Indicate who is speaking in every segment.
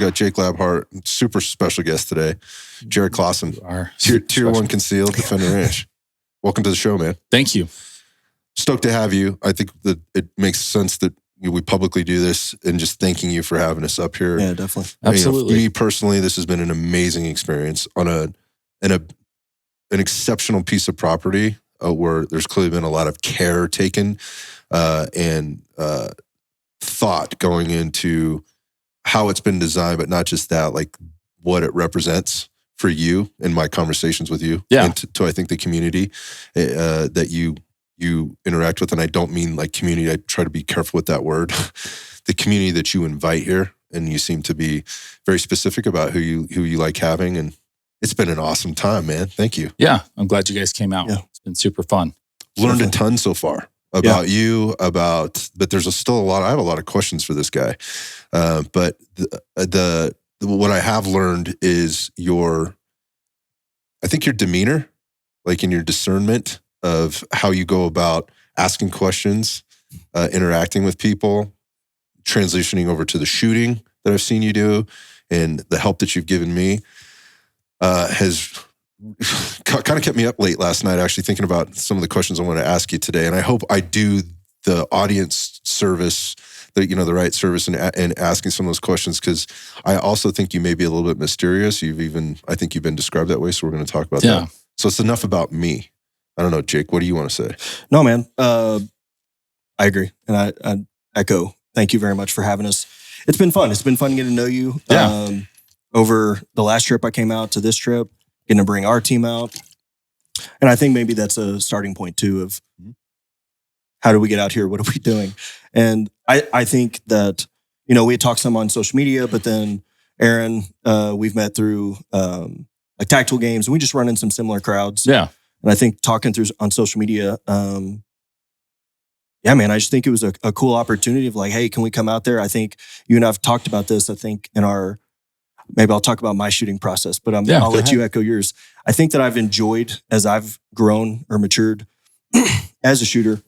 Speaker 1: got Jake Labhart, super special guest today, Jared Clawson, Tier 1 Concealed Defender Ranch. Welcome to the show, man.
Speaker 2: Thank you.
Speaker 1: Stoked to have you. I think that it makes sense that we publicly do this, and just thanking you for having us up here.
Speaker 3: Yeah, definitely.
Speaker 2: Absolutely.
Speaker 1: Me personally, this has been an amazing experience on an exceptional piece of property where there's clearly been a lot of care taken and thought going into how it's been designed, but not just that, like what it represents for you in my conversations with you, and to I think the community that you interact with. And I don't mean like community, I try to be careful with that word. The community that you invite here, and you seem to be very specific about who you like having, and it's been an awesome time, man. Thank you.
Speaker 2: Yeah, I'm glad you guys came out. Yeah. It's been super fun.
Speaker 1: Learned a ton so far about you, but there's still a lot. I have a lot of questions for this guy, but what I have learned is I think your demeanor, like in your discernment of how you go about asking questions, interacting with people, transitioning over to the shooting that I've seen you do, and the help that you've given me has kind of kept me up late last night, actually thinking about some of the questions I want to ask you today. And I hope I do the audience service, the right service in asking some of those questions, because I also think you may be a little bit mysterious. I think you've been described that way. So we're going to talk about that. So it's enough about me. I don't know, Jake, what do you want to say?
Speaker 3: No, man. I agree. And I echo, thank you very much for having us. It's been fun. It's been fun getting to know you.
Speaker 2: Yeah.
Speaker 3: Over the last trip I came out to this trip, getting to bring our team out. And I think maybe that's a starting point too of how do we get out here? What are we doing? And I think that, we had talked some on social media, but then Aaron, we've met through like tactical games, and we just run in some similar crowds.
Speaker 2: Yeah.
Speaker 3: And I think talking through on social media, yeah, man, I just think it was a cool opportunity of like, hey, can we come out there? I think you and I have talked about this, I think maybe I'll talk about my shooting process, but I'll let you echo yours. I think that I've enjoyed, as I've grown or matured as a shooter,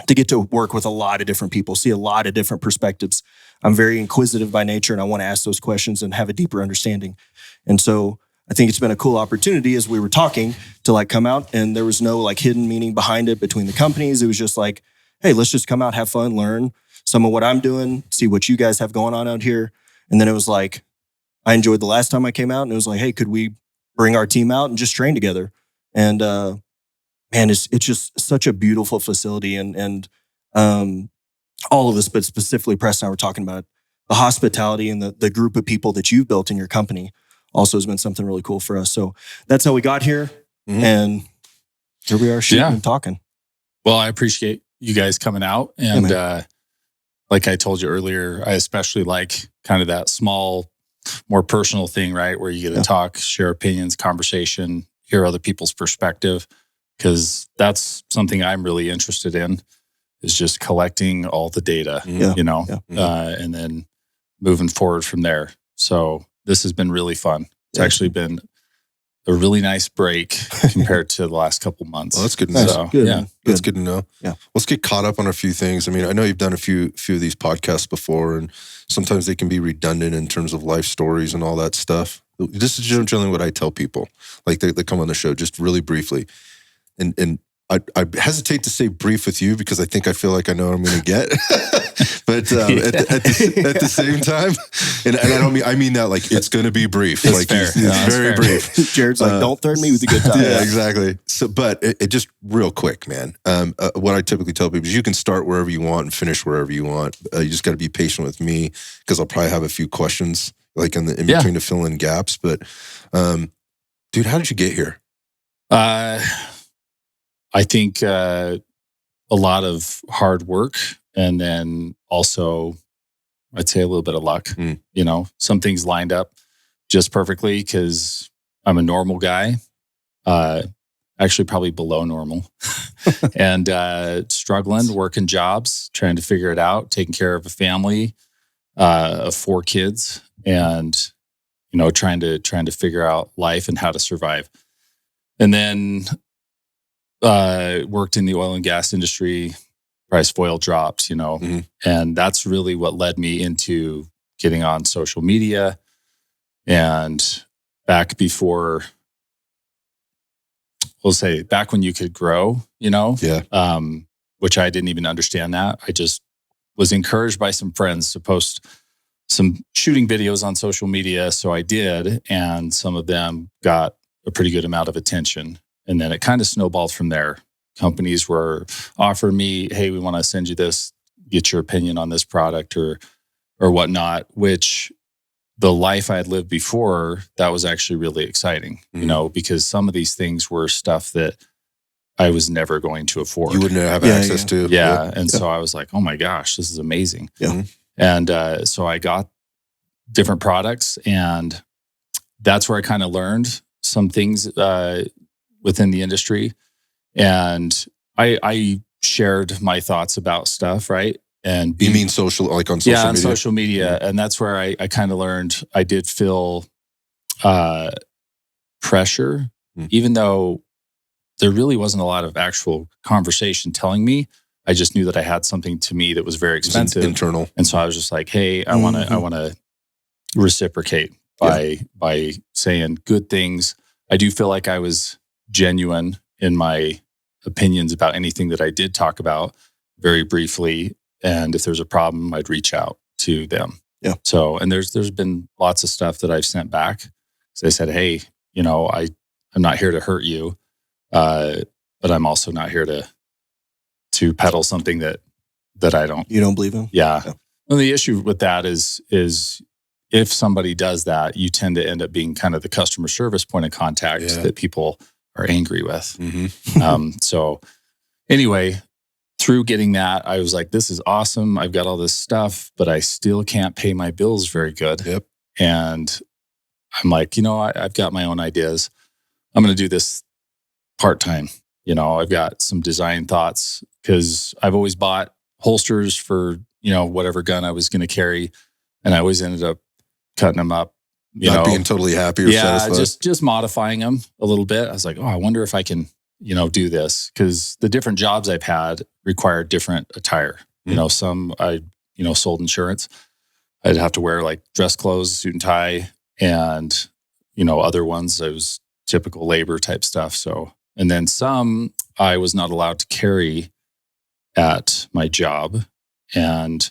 Speaker 3: to get to work with a lot of different people, see a lot of different perspectives. I'm very inquisitive by nature, and I want to ask those questions and have a deeper understanding. And so I think it's been a cool opportunity as we were talking to like come out, and there was no like hidden meaning behind it between the companies. It was just like, hey, let's just come out, have fun, learn some of what I'm doing, see what you guys have going on out here. And then it was like, I enjoyed the last time I came out, and it was like, hey, could we bring our team out and just train together? And man, it's just such a beautiful facility, and all of us, but specifically Preston and I were talking about the hospitality and the group of people that you've built in your company also has been something really cool for us. So that's how we got here, and here we are shooting and talking.
Speaker 2: Well, I appreciate you guys coming out, and like I told you earlier, I especially like kind of that small, more personal thing, right? Where you get to talk, share opinions, conversation, hear other people's perspective, because that's something I'm really interested in, is just collecting all the data, and then moving forward from there. So this has been really fun. It's actually been a really nice break compared to the last couple months.
Speaker 1: Well, that's good to know.
Speaker 2: So,
Speaker 1: That's good to know.
Speaker 3: Yeah.
Speaker 1: Let's get caught up on a few things. I mean, I know you've done a few of these podcasts before, and sometimes they can be redundant in terms of life stories and all that stuff. This is generally what I tell people, like they come on the show, just really briefly. And I hesitate to say brief with you because I feel like I know what I'm going to get. But at the same time, and I mean that like it's going to be brief.
Speaker 2: It's
Speaker 1: like
Speaker 2: fair.
Speaker 1: it's very brief.
Speaker 3: Jared's like, don't threaten me with a good time.
Speaker 1: Yeah, exactly. So, but it just real quick, man. What I typically tell people is you can start wherever you want and finish wherever you want. You just got to be patient with me because I'll probably have a few questions like in between to fill in gaps. But, dude, how did you get here?
Speaker 2: I think a lot of hard work, and then also I'd say a little bit of luck. Some things lined up just perfectly because I'm a normal guy, actually probably below normal, and struggling, working jobs, trying to figure it out, taking care of a family of 4 kids, and trying to figure out life and how to survive. And then worked in the oil and gas industry, price of oil drops, and that's really what led me into getting on social media. And back before, we'll say back when you could grow, which I didn't even understand that. I just was encouraged by some friends to post some shooting videos on social media. So I did, and some of them got a pretty good amount of attention. And then it kind of snowballed from there. Companies were offering me, hey, we want to send you this, get your opinion on this product or whatnot, which the life I had lived before, that was actually really exciting, because some of these things were stuff that I was never going to afford.
Speaker 1: You wouldn't have access to.
Speaker 2: Yeah. And so I was like, oh my gosh, this is amazing.
Speaker 3: Yeah.
Speaker 2: And so I got different products, and that's where I kind of learned some things within the industry. And I shared my thoughts about stuff, right? And
Speaker 1: you mean social, like on social media?
Speaker 2: Yeah, on social media. And that's where I kind of learned. I did feel pressure, even though there really wasn't a lot of actual conversation telling me. I just knew that I had something to me that was very expensive,
Speaker 1: internal.
Speaker 2: And so I was just like, hey, I want to reciprocate by saying good things. I do feel like I was genuine in my opinions about anything that I did talk about very briefly. And if there's a problem, I'd reach out to them.
Speaker 3: Yeah.
Speaker 2: So, and there's been lots of stuff that I've sent back. So they said, hey, I'm not here to hurt you, but I'm also not here to peddle something that I don't.
Speaker 3: You don't believe in?
Speaker 2: Yeah. Well, the issue with that is if somebody does that, you tend to end up being kind of the customer service point of contact that people are angry with. So anyway, through getting that, I was like, this is awesome. I've got all this stuff, but I still can't pay my bills very good.
Speaker 1: Yep.
Speaker 2: And I'm like, I've got my own ideas. I'm going to do this part-time. I've got some design thoughts because I've always bought holsters for, whatever gun I was going to carry. And I always ended up cutting them up,
Speaker 1: not being totally happy or satisfied.
Speaker 2: just modifying them a little bit. I was like, I wonder if I can, do this, because the different jobs I've had required different attire. Some I, sold insurance. I'd have to wear like dress clothes, suit and tie, and, other ones, I was typical labor type stuff. So, and then some I was not allowed to carry at my job, and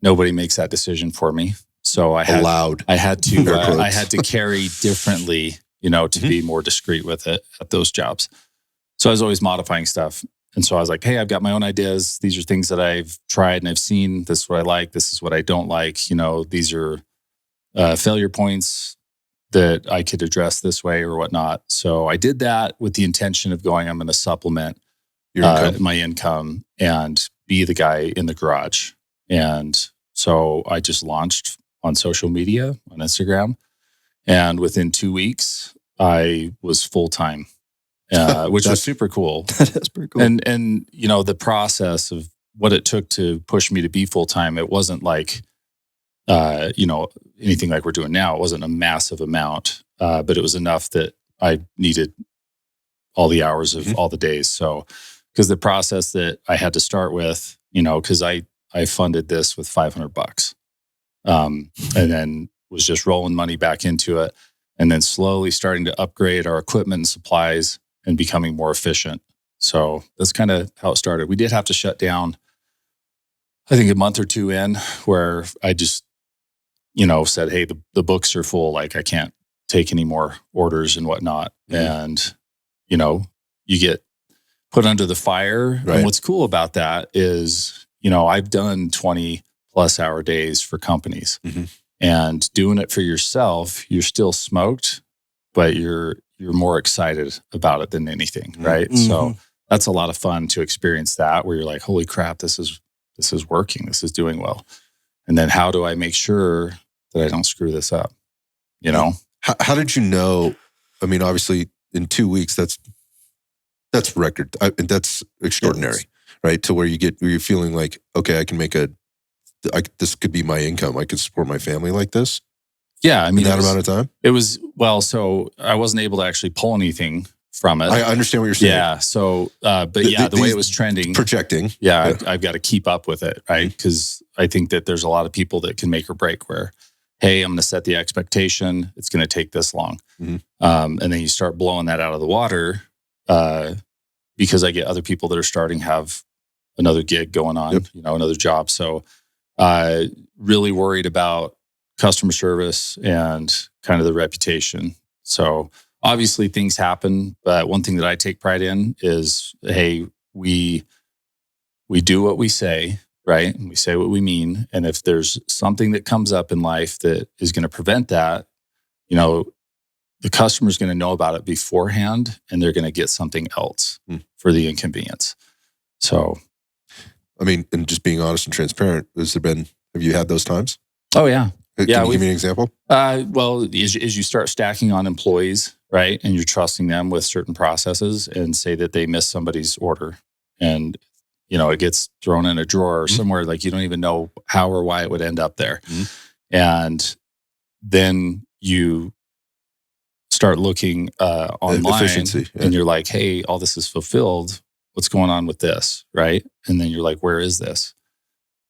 Speaker 2: nobody makes that decision for me. So I had to carry differently, to be more discreet with it at those jobs. So I was always modifying stuff. And so I was like, hey, I've got my own ideas. These are things that I've tried and I've seen. This is what I like. This is what I don't like. These are failure points that I could address this way or whatnot. So I did that with the intention of going, I'm going to supplement my income and be the guy in the garage. And so I just launched on social media, on Instagram. And within 2 weeks, I was full-time. Which was super cool.
Speaker 3: That is pretty cool.
Speaker 2: And the process of what it took to push me to be full-time, it wasn't like, anything like we're doing now. It wasn't a massive amount, but it was enough that I needed all the hours of all the days. So, because the process that I had to start with, because I funded this with $500, and then was just rolling money back into it, and then slowly starting to upgrade our equipment and supplies and becoming more efficient. So that's kind of how it started. We did have to shut down, I think, a month or two in, where I just, said, hey, the books are full. Like, I can't take any more orders and whatnot. And, you get put under the fire. Right. And what's cool about that is, I've done 20 plus hour days for companies, and doing it for yourself, you're still smoked, but you're more excited about it than anything, right? So that's a lot of fun to experience that, where you're like, holy crap, this is working. This is doing well. And then how do I make sure that I don't screw this up?
Speaker 1: How did you know? I mean, obviously in 2 weeks, that's record. That's extraordinary, right? To where you're feeling like, okay, I can make this could be my income. I could support my family like this.
Speaker 2: Yeah, I mean,
Speaker 1: in that amount of time?
Speaker 2: It was, so I wasn't able to actually pull anything from it.
Speaker 1: I understand what you're saying.
Speaker 2: Yeah. So, but the way it was trending,
Speaker 1: projecting.
Speaker 2: Yeah, I've got to keep up with it, right? Because I think that there's a lot of people that can make or break where, hey, I'm going to set the expectation. It's going to take this long. And then you start blowing that out of the water because I get other people that are starting have another gig going on, another job. So really worried about customer service and kind of the reputation. So obviously things happen, but one thing that I take pride in is, hey, we do what we say, right? And we say what we mean. And if there's something that comes up in life that is going to prevent that, the customer's going to know about it beforehand and they're going to get something else for the inconvenience. So,
Speaker 1: I mean, and just being honest and transparent, have you had those times?
Speaker 2: Oh yeah.
Speaker 1: Can you give me an example?
Speaker 2: Well, as you start stacking on employees, right? And you're trusting them with certain processes and say that they missed somebody's order and, it gets thrown in a drawer or somewhere like you don't even know how or why it would end up there. And then you start looking online and you're like, hey, all this is fulfilled. What's going on with this, right? And then you're like, where is this?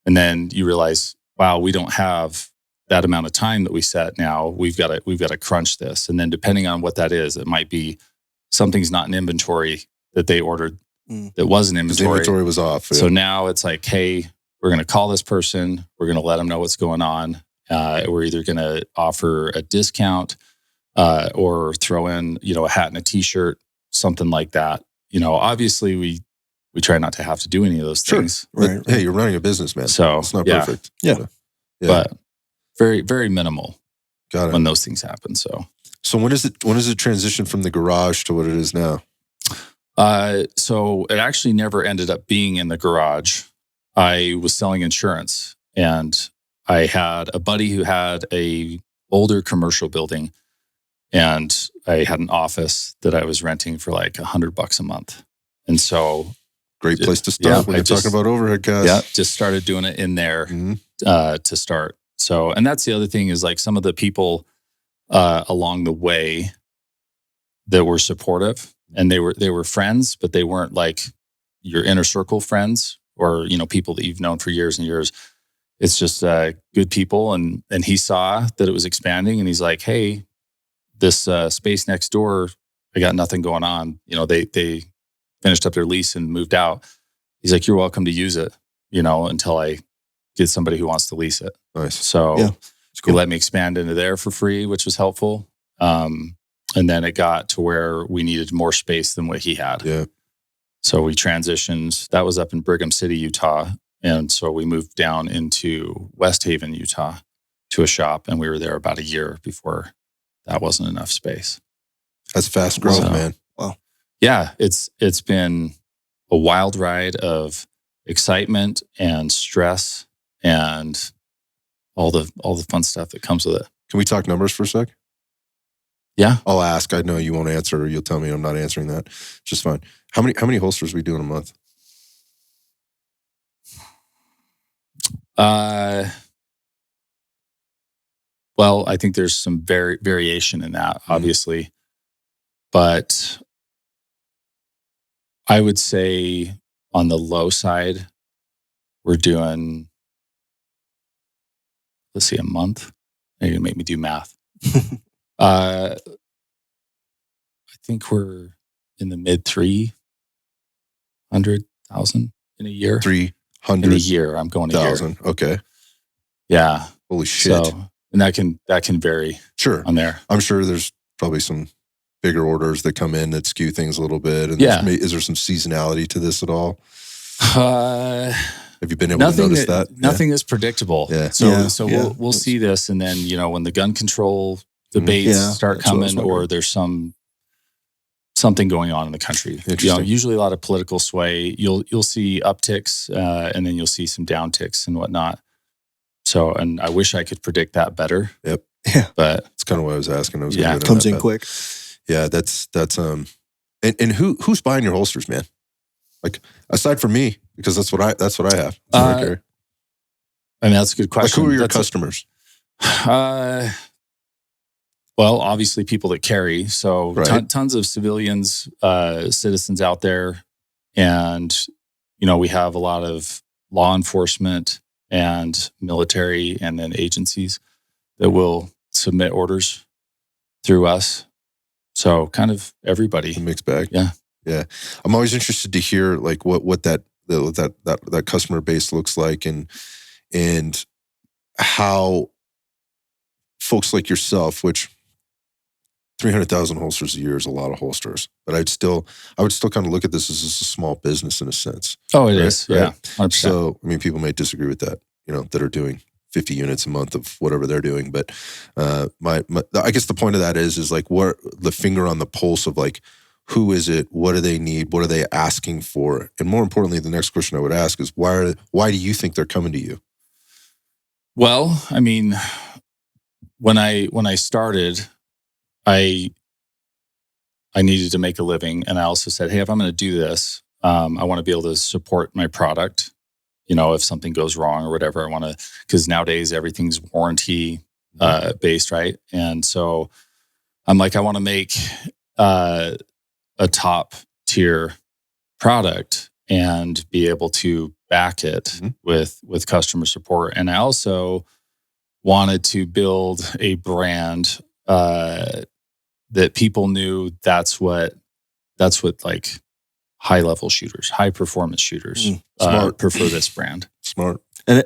Speaker 2: And then you realize, wow, we don't have that amount of time that we set now. We've got to crunch this. And then depending on what that is, it might be something's not in inventory that they ordered that was in inventory.
Speaker 1: The inventory was off. Yeah.
Speaker 2: So now it's like, hey, we're going to call this person. We're going to let them know what's going on. We're either going to offer a discount or throw in, a hat and a t-shirt, something like that. Obviously we try not to have to do any of those things.
Speaker 1: Right. Hey, you're running a business, man.
Speaker 2: So
Speaker 1: it's not perfect.
Speaker 2: Yeah. But very, very minimal when those things happen. So
Speaker 1: when does it transition from the garage to what it is now?
Speaker 2: So it actually never ended up being in the garage. I was selling insurance and I had a buddy who had a older commercial building and I had an office that I was renting for like $100 a month. And so
Speaker 1: great place to start when you're talking about overhead costs.
Speaker 2: Yeah. Just started doing it in there to start. So, and that's the other thing is like some of the people along the way that were supportive and they were friends, but they weren't like your inner circle friends or, people that you've known for years and years. It's just good people. And he saw that it was expanding and he's like, hey, this space next door, I got nothing going on. They finished up their lease and moved out. He's like, you're welcome to use it, until I get somebody who wants to lease it.
Speaker 1: Nice.
Speaker 2: So he let me expand into there for free, which was helpful. And then it got to where we needed more space than what he had.
Speaker 1: Yeah.
Speaker 2: So we transitioned. That was up in Brigham City, Utah. And so we moved down into West Haven, Utah to a shop. And we were there about a year before that wasn't enough space.
Speaker 1: That's fast growth, man.
Speaker 3: Wow.
Speaker 2: Yeah. It's been a wild ride of excitement and stress and all the fun stuff that comes with it.
Speaker 1: Can we talk numbers for a sec?
Speaker 2: Yeah.
Speaker 1: I'll ask. I know you won't answer or you'll tell me I'm not answering that. Just fine. How many holsters we do in a month?
Speaker 2: Well, I think there's some variation in that, obviously. But I would say on the low side, we're doing, let's see, a month. You're going to make me do math. I think we're in the mid 300,000 in a year.
Speaker 1: 300
Speaker 2: in a year. I'm going a year.
Speaker 1: Okay.
Speaker 2: Yeah.
Speaker 1: Holy shit.
Speaker 2: So, and that can vary.
Speaker 1: Sure.
Speaker 2: On there.
Speaker 1: I'm sure there's probably some bigger orders that come in that skew things a little bit. And is there some seasonality to this at all? Have you been able to notice that?
Speaker 2: Nothing is predictable.
Speaker 1: Yeah.
Speaker 2: So we'll see this, and then when the gun control debates start coming, or there's something going on in the country. Usually a lot of political sway. You'll see upticks, and then you'll see some downticks and whatnot. So, and I wish I could predict that better.
Speaker 1: Yep.
Speaker 3: Yeah.
Speaker 2: But
Speaker 1: that's kind of what I was asking.
Speaker 3: It comes in quick.
Speaker 1: Yeah, that's and who's buying your holsters, man? Like aside from me, because that's what I have.
Speaker 2: I mean, that's a good question.
Speaker 1: Like, who are your customers?
Speaker 2: Well, obviously people that carry. So tons of civilians, citizens out there. And, we have a lot of law enforcement and military and then agencies that will submit orders through us. So kind of everybody.
Speaker 1: A mixed bag.
Speaker 2: Yeah.
Speaker 1: Yeah. I'm always interested to hear like what that customer base looks like and how folks like yourself, which 300,000 holsters a year is a lot of holsters, but I would still kind of look at this as a small business in a sense.
Speaker 2: Oh, it is.
Speaker 1: Right?
Speaker 2: Yeah. 100%.
Speaker 1: So, people may disagree with that, that are doing 50 units a month of whatever they're doing. But I guess the point of that is like what the finger on the pulse of like, who is it? What do they need? What are they asking for? And more importantly, the next question I would ask is why do you think they're coming to you?
Speaker 2: Well, when I started, I needed to make a living, and I also said, hey, if I'm going to do this, I want to be able to support my product. If something goes wrong or whatever, I want to, because nowadays everything's warranty based, right? And so I'm like, I want to make a top tier product and be able to back it with customer support. And I also wanted to build a brand that people knew that's what like high level shooters, high performance shooters prefer this brand.
Speaker 1: Smart.
Speaker 3: And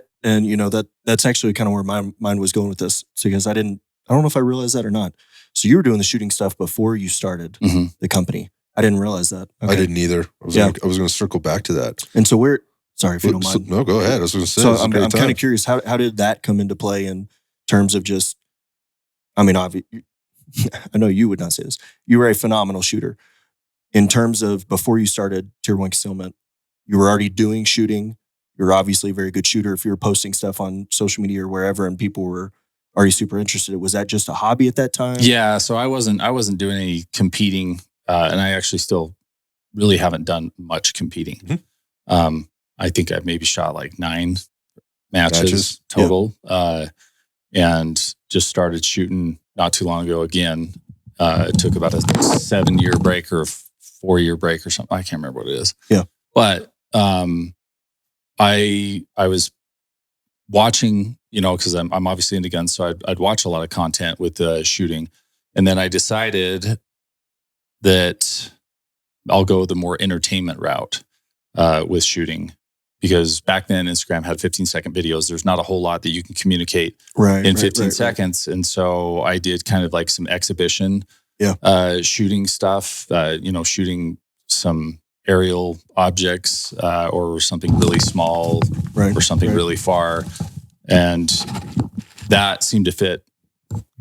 Speaker 3: that's actually kind of where my mind was going with this. So because I don't know if I realized that or not. So you were doing the shooting stuff before you started the company. I didn't realize that.
Speaker 1: Okay. I didn't either. I was going to circle back to that.
Speaker 3: And so sorry if you don't mind.
Speaker 1: No, go ahead. I was going to say.
Speaker 3: So I'm kind of curious, how did that come into play in terms of just, I know you would not say this. You were a phenomenal shooter. In terms of before you started Tier 1 Concealment, you were already doing shooting. You're obviously a very good shooter. If you were posting stuff on social media or wherever and people were already super interested, was that just a hobby at that time?
Speaker 2: Yeah, so I wasn't doing any competing, and I actually still really haven't done much competing. I think I've maybe shot like 9 matches total, and just started shooting not too long ago again. It took about a 7-year break or a 4-year break or something. I can't remember what it is.
Speaker 3: Yeah.
Speaker 2: But I was watching, because I'm obviously into guns, so I'd watch a lot of content with the shooting. And then I decided that I'll go the more entertainment route with shooting. Because back then Instagram had 15-second videos. There's not a whole lot that you can communicate in 15 seconds. And so I did kind of like some exhibition shooting stuff, shooting some aerial objects or something really small or something really far. And that seemed to fit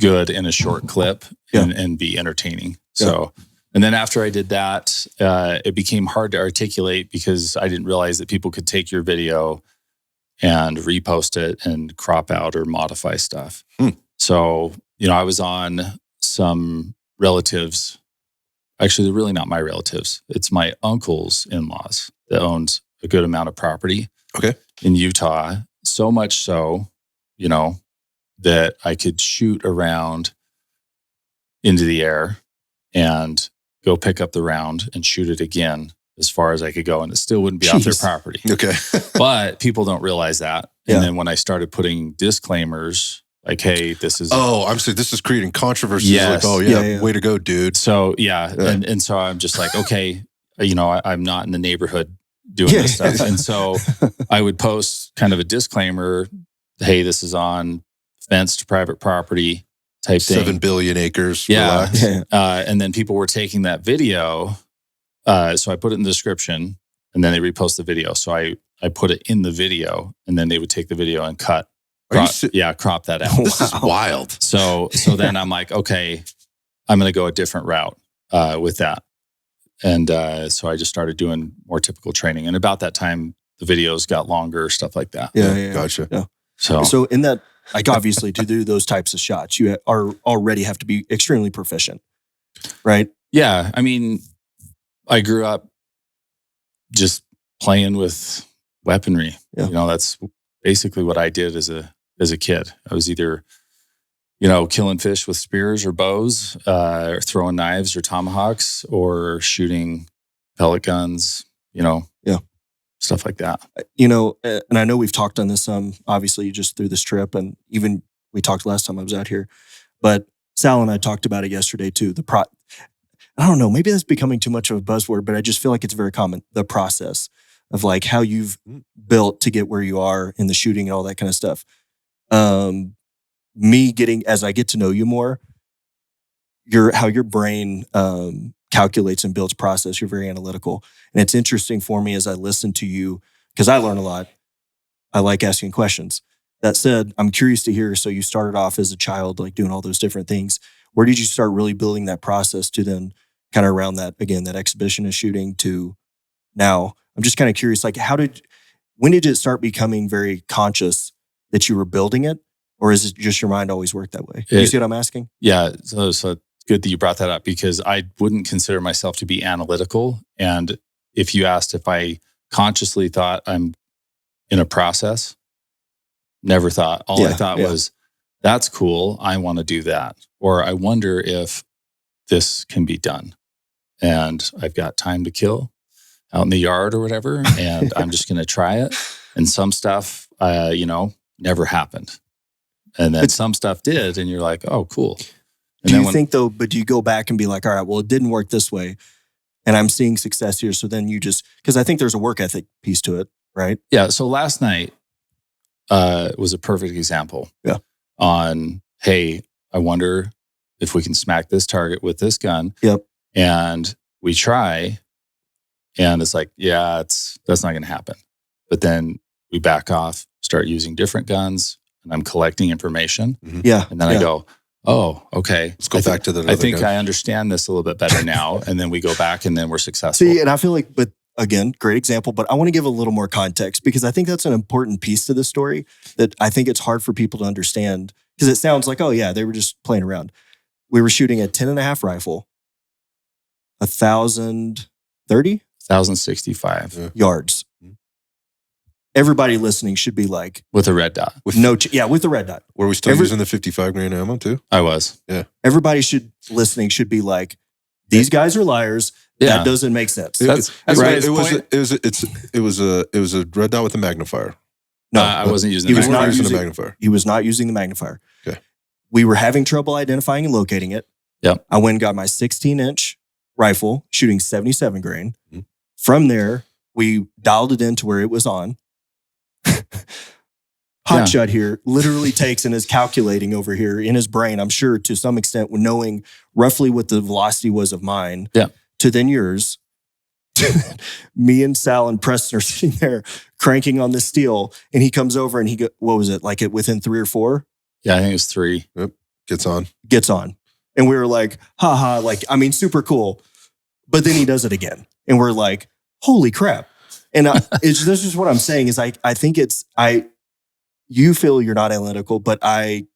Speaker 2: good in a short clip and be entertaining. So... And then after I did that, it became hard to articulate because I didn't realize that people could take your video and repost it and crop out or modify stuff. So, I was on some relatives. Actually, they're really not my relatives. It's my uncle's in-laws that owns a good amount of property in Utah. So much so, that I could shoot around into the air and go pick up the round and shoot it again as far as I could go. And it still wouldn't be off their property.
Speaker 1: Okay.
Speaker 2: But people don't realize that. And then when I started putting disclaimers, like, hey, this is...
Speaker 1: I'm saying this is creating controversy.
Speaker 2: Yes.
Speaker 1: Like, way to go, dude.
Speaker 2: So, And so I'm just like, okay, I'm not in the neighborhood doing this stuff. And so I would post kind of a disclaimer, hey, this is on fenced private property type thing.
Speaker 1: 7 billion acres.
Speaker 2: Relax. And then people were taking that video. So I put it in the description and then they repost the video. So I put it in the video and then they would take the video and crop that out.
Speaker 1: This is wild.
Speaker 2: So then I'm like, okay, I'm going to go a different route with that. And so I just started doing more typical training. And about that time, the videos got longer, stuff like that.
Speaker 3: Yeah.
Speaker 1: Gotcha.
Speaker 3: Yeah.
Speaker 2: So
Speaker 3: in that, like obviously to do those types of shots, you already have to be extremely proficient, right?
Speaker 2: Yeah. I grew up just playing with weaponry.
Speaker 3: Yeah.
Speaker 2: That's basically what I did as a kid. I was either killing fish with spears or bows, or throwing knives or tomahawks, or shooting pellet guns, stuff like that.
Speaker 3: And I know we've talked on this some, obviously just through this trip, and even we talked last time I was out here, but Sal and I talked about it yesterday too. I don't know, maybe that's becoming too much of a buzzword, but I just feel like it's very common. The process of like how you've built to get where you are in the shooting and all that kind of stuff. As I get to know you more, how your brain calculates and builds process, you're very analytical. And it's interesting for me as I listen to you, because I learn a lot. I like asking questions. That said, I'm curious to hear, so you started off as a child, like doing all those different things. Where did you start really building that process to then kind of around that, again, that exhibitionist shooting to now? I'm just kind of curious, like when did it start becoming very conscious that you were building it? Or is it just your mind always worked that way? You see what I'm asking?
Speaker 2: Yeah. So good that you brought that up, because I wouldn't consider myself to be analytical. And if you asked if I consciously thought I'm in a process, never thought. All I thought was, that's cool. I want to do that. Or I wonder if this can be done. And I've got time to kill out in the yard or whatever. And I'm just going to try it. And some stuff, never happened. And then some stuff did. And you're like, oh, cool. And
Speaker 3: do you go back and be like, all right, well, it didn't work this way, and I'm seeing success here. So then you because I think there's a work ethic piece to it, right?
Speaker 2: Yeah. So last night was a perfect example on, hey, I wonder if we can smack this target with this gun.
Speaker 3: Yep.
Speaker 2: And we try, and it's like, that's not going to happen. But then we back off, start using different guns, and I'm collecting information.
Speaker 3: Mm-hmm. Yeah.
Speaker 2: And then I go, oh, okay.
Speaker 1: Let's go back to the.
Speaker 2: I think I understand this a little bit better now. And then we go back, and then we're successful.
Speaker 3: See, and I feel like, but again, great example, but I want to give a little more context, because I think that's an important piece to the story that I think it's hard for people to understand, because it sounds like, oh yeah, they were just playing around. We were shooting a 10.5 rifle, 1,030?
Speaker 2: 1,065
Speaker 3: yards. Everybody listening should be like,
Speaker 2: with a red dot.
Speaker 3: With the red dot.
Speaker 1: Were we still using the 55 grain ammo too?
Speaker 2: I was.
Speaker 1: Yeah.
Speaker 3: Everybody listening should be like, these guys are liars. Yeah. That doesn't make sense.
Speaker 2: That's right.
Speaker 1: It was a red dot with a magnifier.
Speaker 3: No,
Speaker 2: I wasn't using the
Speaker 1: magnifier.
Speaker 3: He was not using the magnifier.
Speaker 1: Okay.
Speaker 3: We were having trouble identifying and locating it.
Speaker 2: Yep.
Speaker 3: I went and got my 16-inch rifle, shooting 77 grain. Mm-hmm. From there, we dialed it into where it was on. Hotshot here literally takes and is calculating over here in his brain, I'm sure to some extent, knowing roughly what the velocity was of mine to then yours. Me and Sal and Preston are sitting there cranking on the steel, and he comes over and he goes, what was it, like it within 3 or 4?
Speaker 2: Yeah, I think it was 3.
Speaker 1: Yep. Gets on.
Speaker 3: And we were like, haha, like, I mean, super cool. But then he does it again. And we're like, holy crap. And this is what I'm saying is I think you feel you're not analytical, but I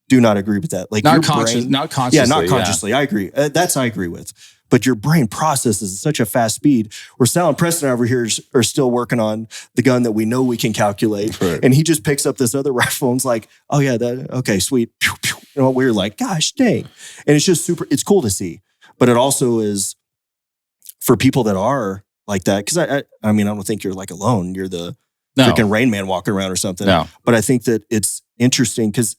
Speaker 3: do not agree with that. Like
Speaker 2: not consciously.
Speaker 3: Yeah, not consciously. Yeah. I agree. I agree with. But your brain processes at such a fast speed. Where Sal and Preston over here are still working on the gun that we know we can calculate. Right. And he just picks up this other rifle and's like, oh yeah, okay, sweet. Pew, pew. You know, we're like, gosh dang. And it's just it's cool to see. But it also is for people that are like that. Because I mean, I don't think you're like alone. You're the freaking Rain Man walking around or something.
Speaker 2: No.
Speaker 3: But I think that it's interesting because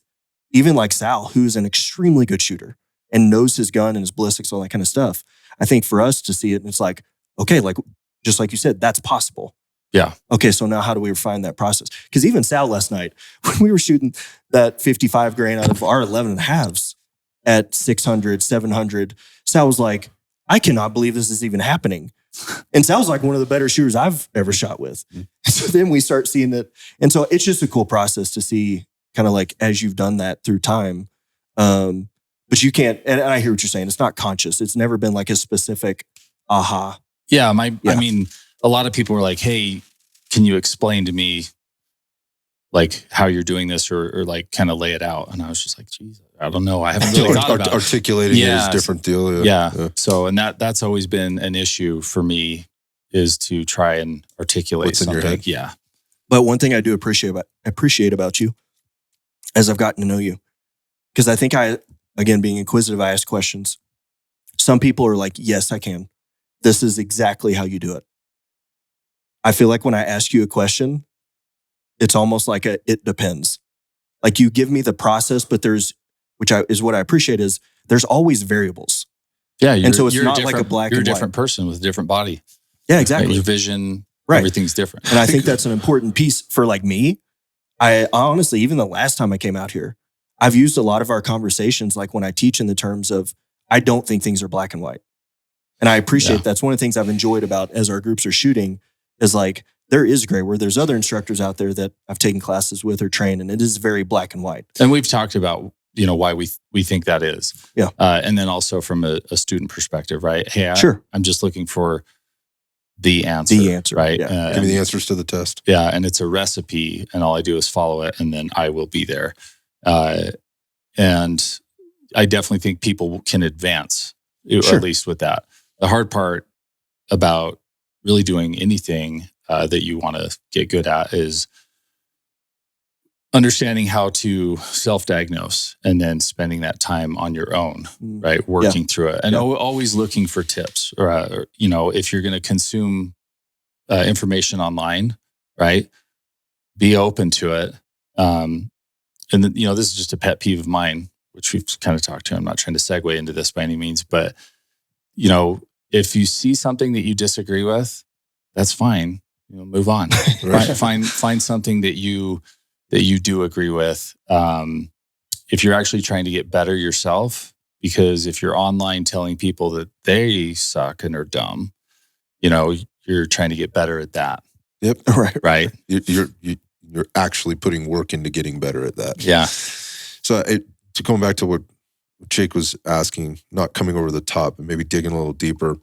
Speaker 3: even like Sal, who's an extremely good shooter and knows his gun and his ballistics, all that kind of stuff. I think for us to see it, it's like, okay, like just like you said, that's possible.
Speaker 2: Yeah.
Speaker 3: Okay, so now how do we refine that process? Because even Sal last night, when we were shooting that 55 grain out of our 11.5s at 600, 700, Sal was like, I cannot believe this is even happening. And Sal's like one of the better shooters I've ever shot with. Mm-hmm. So then we start seeing that. And so it's just a cool process to see kind of like as you've done that through time. But you can't, and I hear what you're saying. It's not conscious. It's never been like a specific aha.
Speaker 2: Yeah. I mean, a lot of people were like, hey, can you explain to me like how you're doing this or like kind of lay it out? And I was just like, geez, I don't know. I haven't really thought about it.
Speaker 1: Articulating it is a different deal.
Speaker 2: Yeah. So, and that's always been an issue for me is to try and articulate
Speaker 1: what's
Speaker 2: something.
Speaker 1: In your head.
Speaker 2: Yeah.
Speaker 3: But one thing I do appreciate about you as I've gotten to know you, because I think again, being inquisitive, I ask questions. Some people are like, yes, I can. This is exactly how you do it. I feel like when I ask you a question, it's almost like it depends. Like you give me the process, but is what I appreciate is there's always variables.
Speaker 2: Yeah.
Speaker 3: And so it's not like a black and white.
Speaker 2: You're a different person with a different body.
Speaker 3: Yeah, exactly.
Speaker 2: Your vision,
Speaker 3: right.
Speaker 2: Everything's different.
Speaker 3: And I think that's an important piece for like me. I honestly, even the last time I came out here, I've used a lot of our conversations, like when I teach in the terms of, I don't think things are black and white. And I appreciate that's one of the things I've enjoyed about as our groups are shooting is like, there is gray where there's other instructors out there that I've taken classes with or trained, and it is very black and white.
Speaker 2: And we've talked about, why we think that is.
Speaker 3: Yeah.
Speaker 2: And then also from a student perspective, right? Hey, I'm just looking for the answer.
Speaker 3: The answer,
Speaker 2: right?
Speaker 3: Yeah.
Speaker 1: Give me the answers to the test.
Speaker 2: Yeah, and it's a recipe, and all I do is follow it, and then I will be there. And I definitely think people can advance, at least with that. The hard part about really doing anything that you want to get good at is understanding how to self-diagnose and then spending that time on your own, right? Working through it and always looking for tips. Or, if you're going to consume information online, right? Be open to it. And then, this is just a pet peeve of mine, which we've kind of talked to. I'm not trying to segue into this by any means, but, if you see something that you disagree with, that's fine. Move on. Right. Find something that you do agree with. If you're actually trying to get better yourself, because if you're online telling people that they suck and are dumb, you're trying to get better at that.
Speaker 1: Yep.
Speaker 2: Right.
Speaker 1: You're actually putting work into getting better at that.
Speaker 2: Yeah.
Speaker 1: So to come back to what Jake was asking, not coming over the top, but maybe digging a little deeper.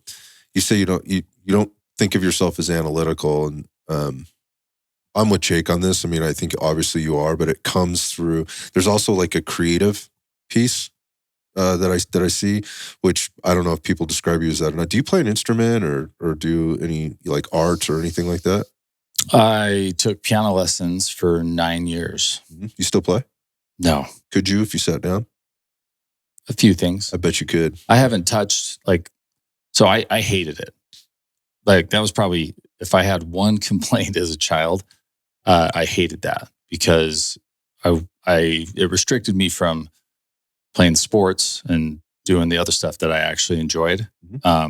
Speaker 1: You say you don't think of yourself as analytical, and I'm with Jake on this. I mean, I think obviously you are, but it comes through. There's also like a creative piece that I see, which I don't know if people describe you as that or not. Do you play an instrument or do any like art or anything like that?
Speaker 2: I took piano lessons for 9 years.
Speaker 1: You still play?
Speaker 2: No.
Speaker 1: Could you if you sat down?
Speaker 2: A few things.
Speaker 1: I bet you could.
Speaker 2: I haven't touched so I hated it. Like that was probably, if I had one complaint as a child, I hated that because it restricted me from playing sports and doing the other stuff that I actually enjoyed.
Speaker 3: I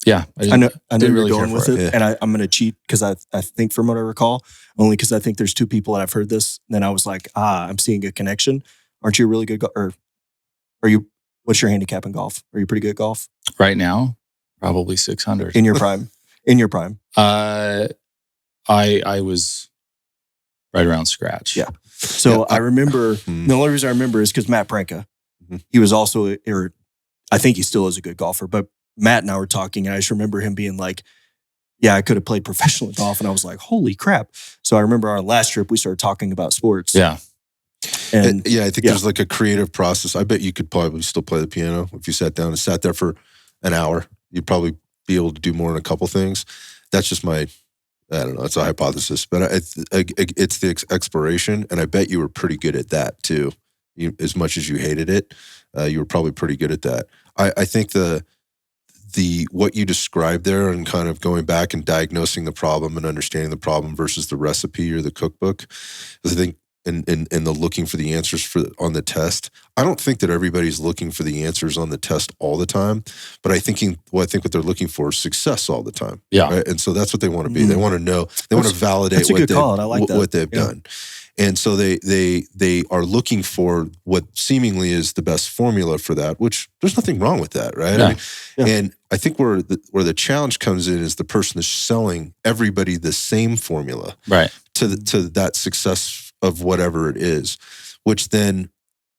Speaker 3: know
Speaker 2: really
Speaker 3: you're going with it.
Speaker 1: Yeah.
Speaker 3: And I'm going to cheat because I think from what I recall, only because I think there's two people that I've heard this. And then I was like, I'm seeing a connection. Aren't you a really good what's your handicap in golf? Are you pretty good at golf?
Speaker 2: Right now, probably 600.
Speaker 3: In your prime? In your prime?
Speaker 2: I was right around scratch.
Speaker 3: Yeah. So I remember, the only reason I remember is because Matt Pranka, he was also, I think he still is a good golfer, but Matt and I were talking and I just remember him being like, I could have played professional golf. And I was like, holy crap. So I remember our last trip, we started talking about sports.
Speaker 2: Yeah.
Speaker 3: And
Speaker 1: I think there's like a creative process. I bet you could probably still play the piano if you sat down and sat there for an hour. You'd probably be able to do more than a couple things. That's just I don't know. It's a hypothesis, but it's the exploration, and I bet you were pretty good at that too. As much as you hated it, you were probably pretty good at that. I think the what you described there and kind of going back and diagnosing the problem and understanding the problem versus the recipe or the cookbook, I think. And the looking for the answers on the test. I don't think that everybody's looking for the answers on the test all the time, but I think what they're looking for is success all the time.
Speaker 2: Yeah,
Speaker 1: right? And so that's what they want to be. They want to know. They want to validate what they've done. And so they are looking for what seemingly is the best formula for that. Which there's nothing wrong with that, right?
Speaker 2: Yeah.
Speaker 1: And I think where the challenge comes in is the person that's selling everybody the same formula,
Speaker 2: right,
Speaker 1: to that success of whatever it is, which then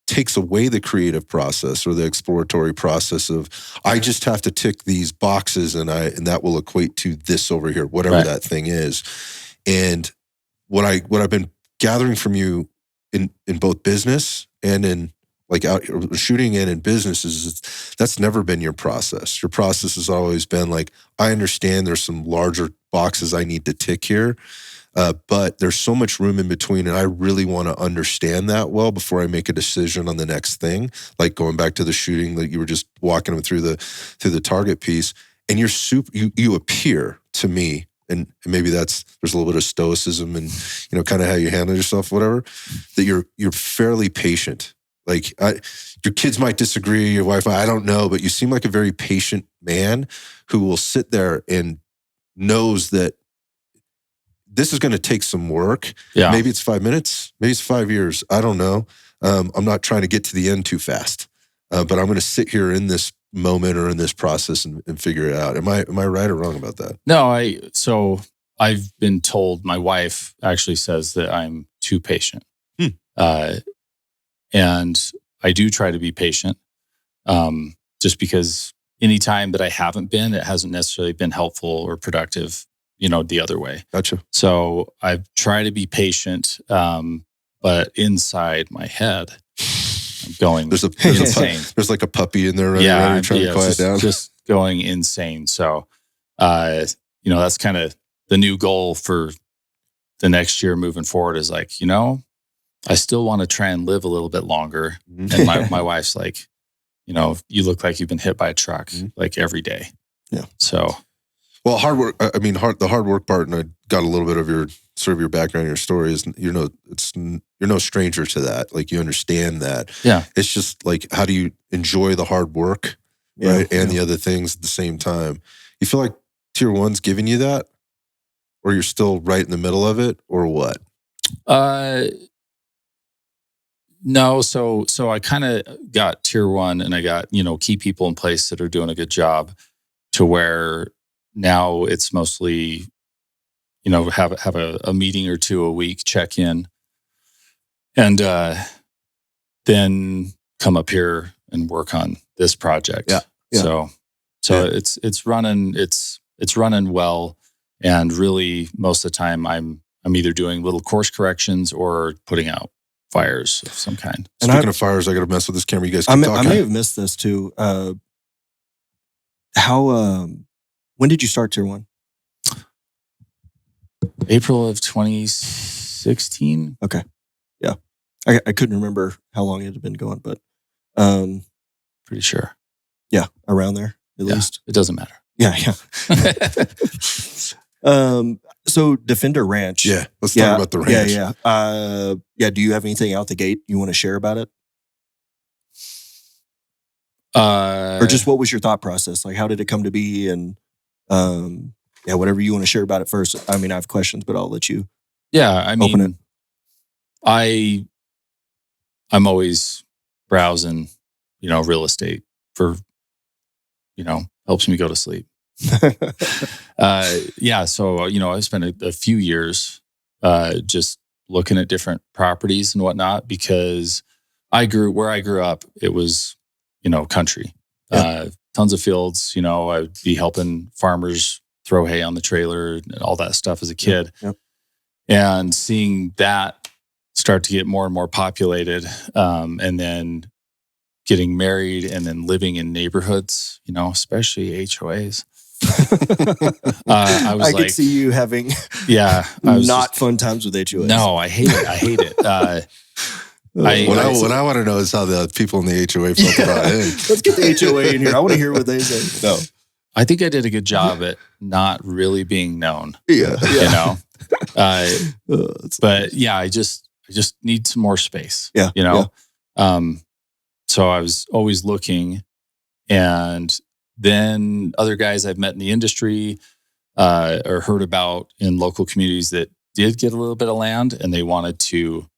Speaker 1: takes away the creative process or the exploratory process of I just have to tick these boxes and that will equate to this over here, whatever that thing is. And what I've been gathering from you in both business and in like out shooting and in business is that's never been your process. Your process has always been like, I understand there's some larger boxes I need to tick here. But there's so much room in between, and I really want to understand that well before I make a decision on the next thing. Like going back to the shooting, like you were just walking them through the target piece, and you appear to me, and maybe there's a little bit of stoicism and kind of how you handle yourself, whatever. That you're fairly patient. Like your kids might disagree, your wife, I don't know, but you seem like a very patient man who will sit there and knows that this is going to take some work.
Speaker 2: Yeah.
Speaker 1: Maybe it's 5 minutes, maybe it's 5 years. I don't know. I'm not trying to get to the end too fast, but I'm going to sit here in this moment or in this process and figure it out. Am I right or wrong about that?
Speaker 2: No, so I've been told, my wife actually says that I'm too patient. And I do try to be patient, just because any time that I haven't been, it hasn't necessarily been helpful or productive, the other way.
Speaker 1: Gotcha.
Speaker 2: So I try to be patient, but inside my head, I'm going insane.
Speaker 1: There's like a puppy in there, right? You're trying to quiet down. Just
Speaker 2: going insane. So, that's kind of the new goal for the next year moving forward is like, I still want to try and live a little bit longer. And my wife's like, you look like you've been hit by a truck like every day.
Speaker 1: Yeah.
Speaker 2: So,
Speaker 1: well, hard work. I mean, the hard work part, and I got a little bit of your background, your story is, you're no stranger to that. Like you understand that.
Speaker 2: Yeah.
Speaker 1: It's just like, how do you enjoy the hard work, right? And the other things at the same time. You feel like Tier 1's giving you that, or you're still right in the middle of it, or what?
Speaker 2: No, so I kind of got Tier 1, and I got key people in place that are doing a good job, to where now it's mostly have a meeting or two a week, check in, and then come up here and work on this project.
Speaker 1: Yeah.
Speaker 2: So it's running well, and really most of the time I'm either doing little course corrections or putting out fires of some kind.
Speaker 1: Speaking of fires, I got to mess with this camera. You guys keep talking.
Speaker 3: I may have missed this too. When did you start Tier 1?
Speaker 2: April of 2016.
Speaker 3: Okay. Yeah. I couldn't remember how long it had been going, but
Speaker 2: pretty sure.
Speaker 3: Yeah, around there at least.
Speaker 2: It doesn't matter.
Speaker 3: Yeah. So Defender Ranch.
Speaker 1: Yeah, let's talk about the ranch.
Speaker 3: Yeah. Do you have anything out the gate you want to share about it? Or just what was your thought process? Like, how did it come to be? And whatever you want to share about it first. I mean, I have questions, but I'll let you.
Speaker 2: Yeah, I mean,
Speaker 3: open
Speaker 2: it. I'm always browsing, real estate for, helps me go to sleep. So I spent a few years just looking at different properties and whatnot, because where I grew up, it was country, tons of fields. I'd be helping farmers throw hay on the trailer and all that stuff as a kid.
Speaker 3: Yep.
Speaker 2: And seeing that start to get more and more populated, and then getting married and then living in neighborhoods, especially HOAs. I
Speaker 3: could see you having not fun times with HOAs.
Speaker 2: No, I hate it.
Speaker 1: What I want to know is how the people in the HOA felt about it.
Speaker 3: Let's get the HOA in here. I want to hear what they say. No,
Speaker 2: I think I did a good job at not really being known.
Speaker 1: Yeah.
Speaker 2: But yeah, I just need some more space.
Speaker 3: Yeah.
Speaker 2: So I was always looking, and then other guys I've met in the industry or heard about in local communities that did get a little bit of land, and they wanted to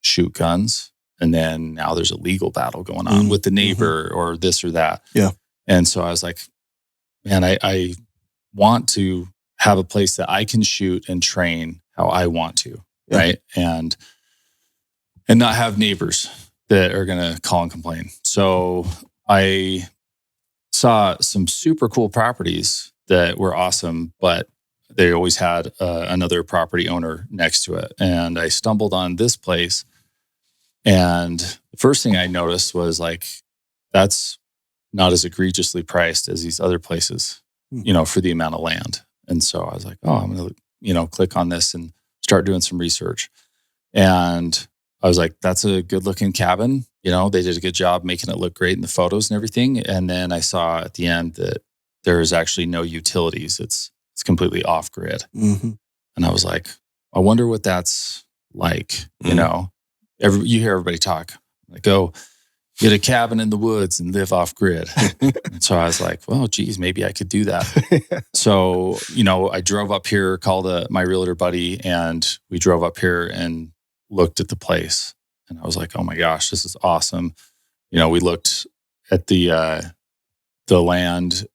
Speaker 2: shoot guns. And then now there's a legal battle going on with the neighbor or this or that.
Speaker 3: Yeah.
Speaker 2: And so I was like, man, I want to have a place that I can shoot and train how I want to.
Speaker 3: Yeah.
Speaker 2: Right. And not have neighbors that are going to call and complain. So I saw some super cool properties that were awesome, but they always had another property owner next to it. And I stumbled on this place. And the first thing I noticed was like, that's not as egregiously priced as these other places, for the amount of land. And so I was like, oh, I'm going to, click on this and start doing some research. And I was like, that's a good looking cabin. They did a good job making it look great in the photos and everything. And then I saw at the end that there is actually no utilities. It's completely off grid.
Speaker 3: Mm-hmm.
Speaker 2: And I was like, I wonder what that's like.
Speaker 1: Mm-hmm.
Speaker 2: You hear everybody talk, like, go get a cabin in the woods and live off grid. And so I was like, well, geez, maybe I could do that. So, I drove up here, called my realtor buddy, and we drove up here and looked at the place. And I was like, oh my gosh, this is awesome. We looked at the land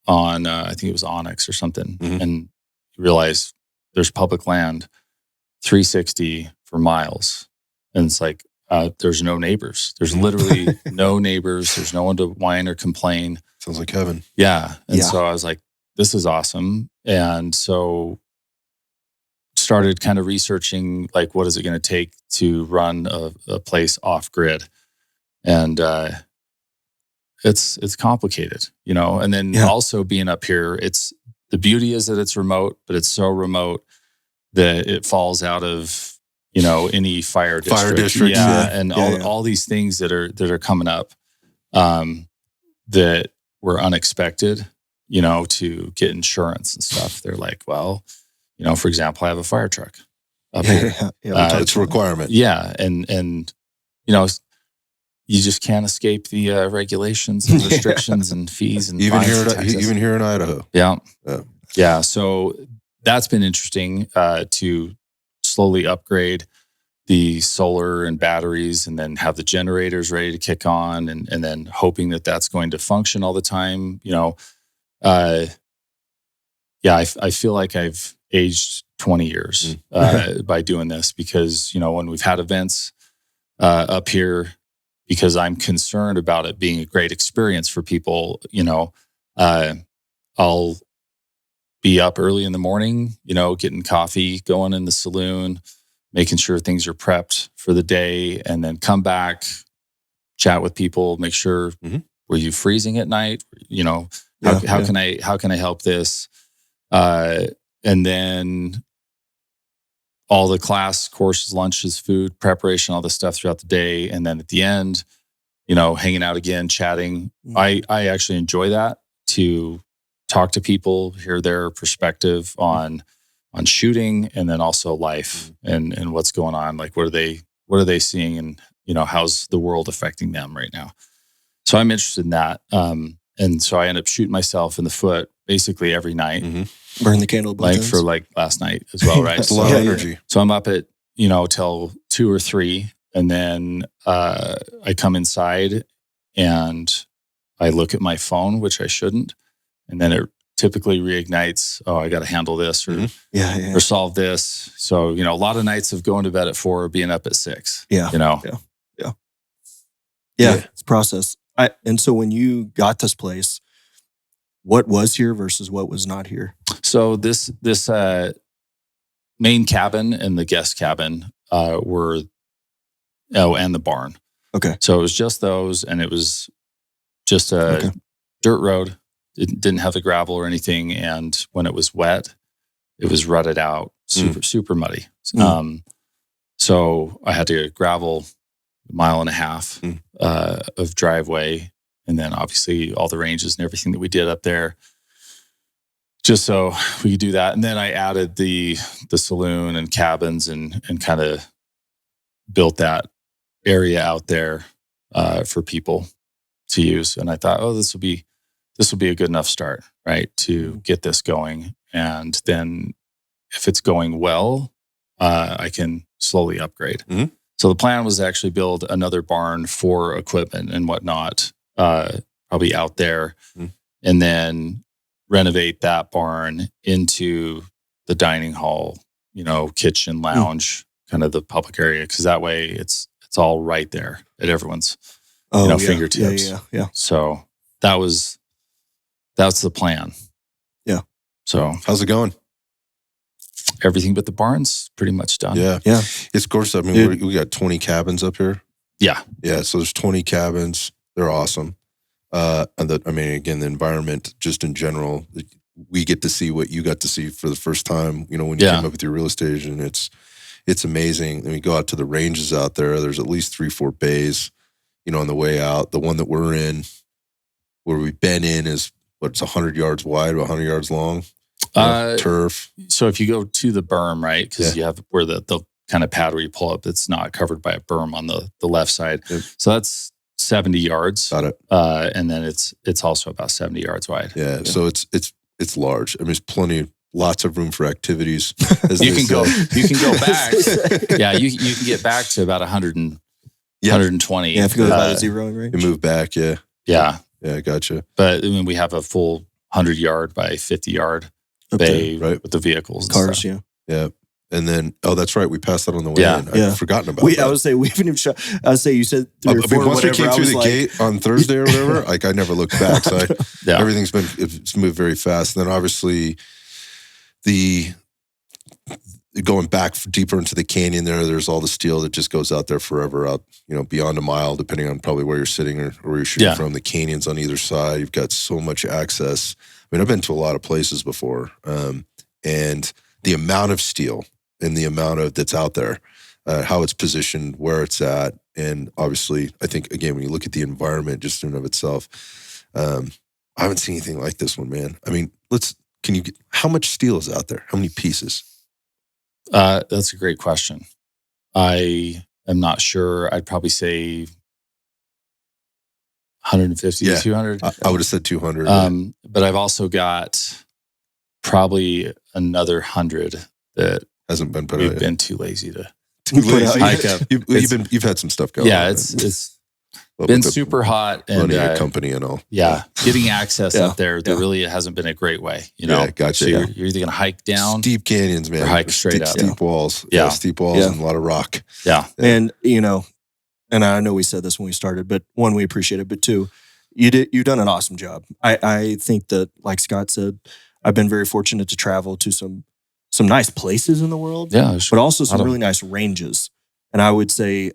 Speaker 2: on, I think it was Onyx or something,
Speaker 1: mm-hmm.
Speaker 2: and realized there's public land 360 for miles. And it's like, there's no neighbors. There's literally no neighbors. There's no one to whine or complain.
Speaker 1: Sounds like heaven.
Speaker 2: Yeah. And so I was like, this is awesome. And so started kind of researching, like, what is it going to take to run a place off grid? And it's complicated, and then also being up here, the beauty is that it's remote, but it's so remote that it falls out of, any fire district. And all these things that are coming up that were unexpected, to get insurance and stuff. They're like, well, for example, I have a fire truck up here.
Speaker 1: It's a requirement.
Speaker 2: Yeah. And you just can't escape the regulations and restrictions and fees and
Speaker 1: even here in Idaho.
Speaker 2: Yeah. So that's been interesting to slowly upgrade the solar and batteries, and then have the generators ready to kick on, and then hoping that that's going to function all the time. I feel like I've aged 20 years by doing this, because when we've had events up here, because I'm concerned about it being a great experience for people, I'll be up early in the morning, getting coffee, going in the saloon, making sure things are prepped for the day, and then come back, chat with people, make sure, were you freezing at night? How can I help this? And then all the class, courses, lunches, food, preparation, all this stuff throughout the day. And then at the end, hanging out again, chatting. I actually enjoy that, to talk to people, hear their perspective on shooting, and then also life and what's going on. Like, what are they seeing, and how's the world affecting them right now? So I'm interested in that. And so I end up shooting myself in the foot basically every night.
Speaker 3: Mm-hmm. Burn the candle both ends.
Speaker 2: For last night as well, right?
Speaker 1: That's a lot of energy.
Speaker 2: So I'm up at till 2 or 3, and then I come inside and I look at my phone, which I shouldn't, and then it typically reignites. Oh, I got to handle this or solve this. So a lot of nights of going to bed at 4 or being up at 6.
Speaker 3: Yeah, it's a process. And so when you got this place, what was here versus what was not here?
Speaker 2: So this main cabin and the guest cabin were, and the barn.
Speaker 3: Okay.
Speaker 2: So it was just those, and it was just a dirt road. It didn't have the gravel or anything. And when it was wet, it was rutted out, super muddy. So I had to gravel 1.5 miles of driveway. And then obviously all the ranges and everything that we did up there, just so we could do that. And then I added the saloon and cabins and kind of built that area out there for people to use. And I thought, this will be a good enough start, right, to get this going. And then if it's going well, I can slowly upgrade.
Speaker 1: Mm-hmm.
Speaker 2: So the plan was to actually build another barn for equipment and whatnot, probably out there, and then renovate that barn into the dining hall, kitchen, lounge, kind of the public area. Because that way it's all right there at everyone's fingertips.
Speaker 3: Yeah.
Speaker 2: So that's the plan.
Speaker 3: Yeah.
Speaker 2: So
Speaker 1: how's it going?
Speaker 2: Everything but the barn's pretty much done.
Speaker 1: Yeah. It's, of course, I mean, we got 20 cabins up here.
Speaker 2: Yeah.
Speaker 1: Yeah. So there's 20 cabins. They're awesome. And again, the environment just in general, we get to see what you got to see for the first time, when you came up with your real estate agent. It's amazing. And we go out to the ranges out there. There's at least 3-4 bays, on the way out. The one that we're in, where we've been in, is it's 100 yards wide, 100 yards long. Turf.
Speaker 2: So if you go to the berm, right, because you have where the kind of pad where you pull up, it's not covered by a berm on the left side. Yep. So that's 70 yards.
Speaker 1: Got it.
Speaker 2: And then it's also about 70 yards wide.
Speaker 1: Yeah. So it's large. I mean, there's lots of room for activities.
Speaker 2: You can go back. Yeah, you can get back to about 100 and 120.
Speaker 3: Yeah, if you go by the zeroing range.
Speaker 1: You move back, yeah.
Speaker 2: Yeah.
Speaker 1: Yeah, gotcha.
Speaker 2: But I mean, we have a full 100 yard by 50 yard bay with the vehicles and
Speaker 3: cars,
Speaker 2: stuff.
Speaker 1: Yeah. And then, that's right. We passed that on the way in. I'd forgotten about that.
Speaker 3: I would say we haven't even I would say you said
Speaker 1: once we came through the gate on Thursday or whatever, I never looked back. So everything's moved very fast. And then obviously going back deeper into the canyon there's all the steel that just goes out there forever, out, beyond a mile, depending on probably where you're sitting or where you're shooting from. The canyons on either side, you've got so much access. I mean, I've been to a lot of places before, and the amount of steel and the amount of that's out there, how it's positioned, where it's at, and obviously, I think again when you look at the environment just in and of itself, I haven't seen anything like this one, man. I mean, how much steel is out there? How many pieces?
Speaker 2: That's a great question. I am not sure. I'd probably say 150 to 200.
Speaker 1: I would have said 200.
Speaker 2: But I've also got probably another 100 that
Speaker 1: hasn't been put.
Speaker 2: We've been too lazy to
Speaker 1: hike up. You've had some stuff going.
Speaker 2: Yeah,
Speaker 1: on,
Speaker 2: it's been super hot and
Speaker 1: running a company and all.
Speaker 2: Yeah, getting access up there really hasn't been a great way.
Speaker 1: Yeah, gotcha.
Speaker 2: So you're either going to hike down
Speaker 1: steep canyons, man,
Speaker 2: or hike straight up.
Speaker 1: Steep walls. Steep walls and a lot of rock.
Speaker 2: Yeah.
Speaker 3: And and I know we said this when we started, but one, we appreciate it, but two, you've done an awesome job. I think that, like Scott said, I've been very fortunate to travel to some nice places in the world, but also some really nice ranges. And I would say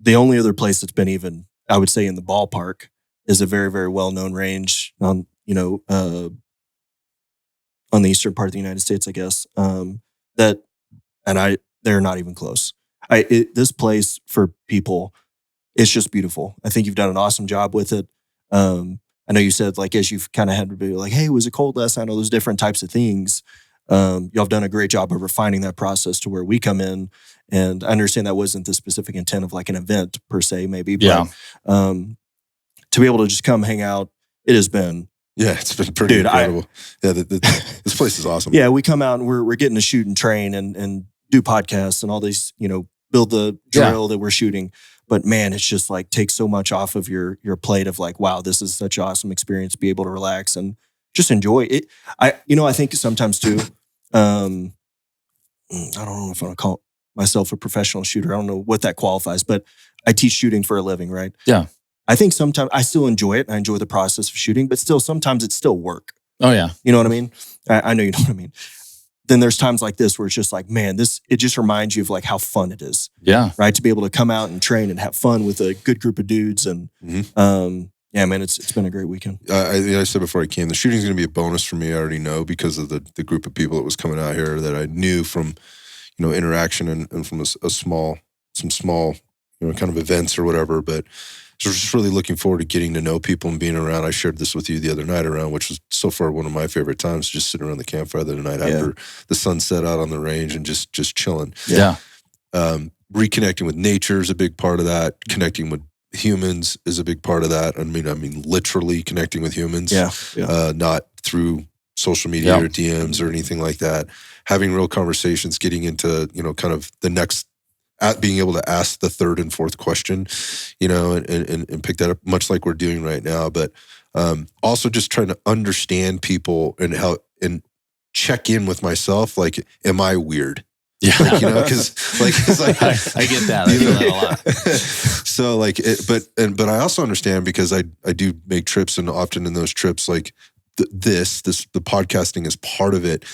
Speaker 3: the only other place that's been even, I would say, in the ballpark is a very, very well-known range on the eastern part of the United States, I guess. They're not even close. This place for people, it's just beautiful. I think you've done an awesome job with it. I know you said, like, as you've kind of had to be like, hey, was it cold last night? All those different types of things. Y'all have done a great job of refining that process to where we come in. And I understand that wasn't the specific intent of like an event per se, maybe. But to be able to just come hang out, it has been.
Speaker 1: Yeah, it's been pretty incredible. This place is awesome.
Speaker 3: Yeah, we come out and we're getting to shoot and train and do podcasts and all these, build the drill that we're shooting. But man, it's just like takes so much off of your plate of like, wow, this is such an awesome experience. Be able to relax and just enjoy it. I think sometimes too, I don't know if I want to call myself a professional shooter. I don't know what that qualifies, but I teach shooting for a living, right?
Speaker 2: Yeah.
Speaker 3: I think sometimes I still enjoy it. I enjoy the process of shooting, but still sometimes it's still work.
Speaker 2: Oh yeah.
Speaker 3: You know what I mean? I know you know what I mean. Then there's times like this where it's just like, man, it just reminds you of like how fun it is.
Speaker 2: Yeah.
Speaker 3: Right. To be able to come out and train and have fun with a good group of dudes. And yeah, man, it's been a great weekend.
Speaker 1: I said before I came, the shooting's going to be a bonus for me. I already know because of the group of people that was coming out here that I knew from, interaction and from some small, kind of events or whatever. But so just really looking forward to getting to know people and being around. I shared this with you the other night around, which was so far one of my favorite times, just sitting around the campfire the night after the sun set out on the range and just chilling.
Speaker 2: Yeah.
Speaker 1: Reconnecting with nature is a big part of that. Connecting with humans is a big part of that. I mean, literally connecting with humans. Not through social media or DMs or anything like that. Having real conversations, getting into, kind of the next, at being able to ask the third and fourth question, and pick that up, much like we're doing right now. But also just trying to understand people and check in with myself. Like, am I weird?
Speaker 2: Yeah,
Speaker 1: because
Speaker 2: I get that. I feel that a lot.
Speaker 1: So but I also understand because I do make trips, and often in those trips, like the podcasting is part of it.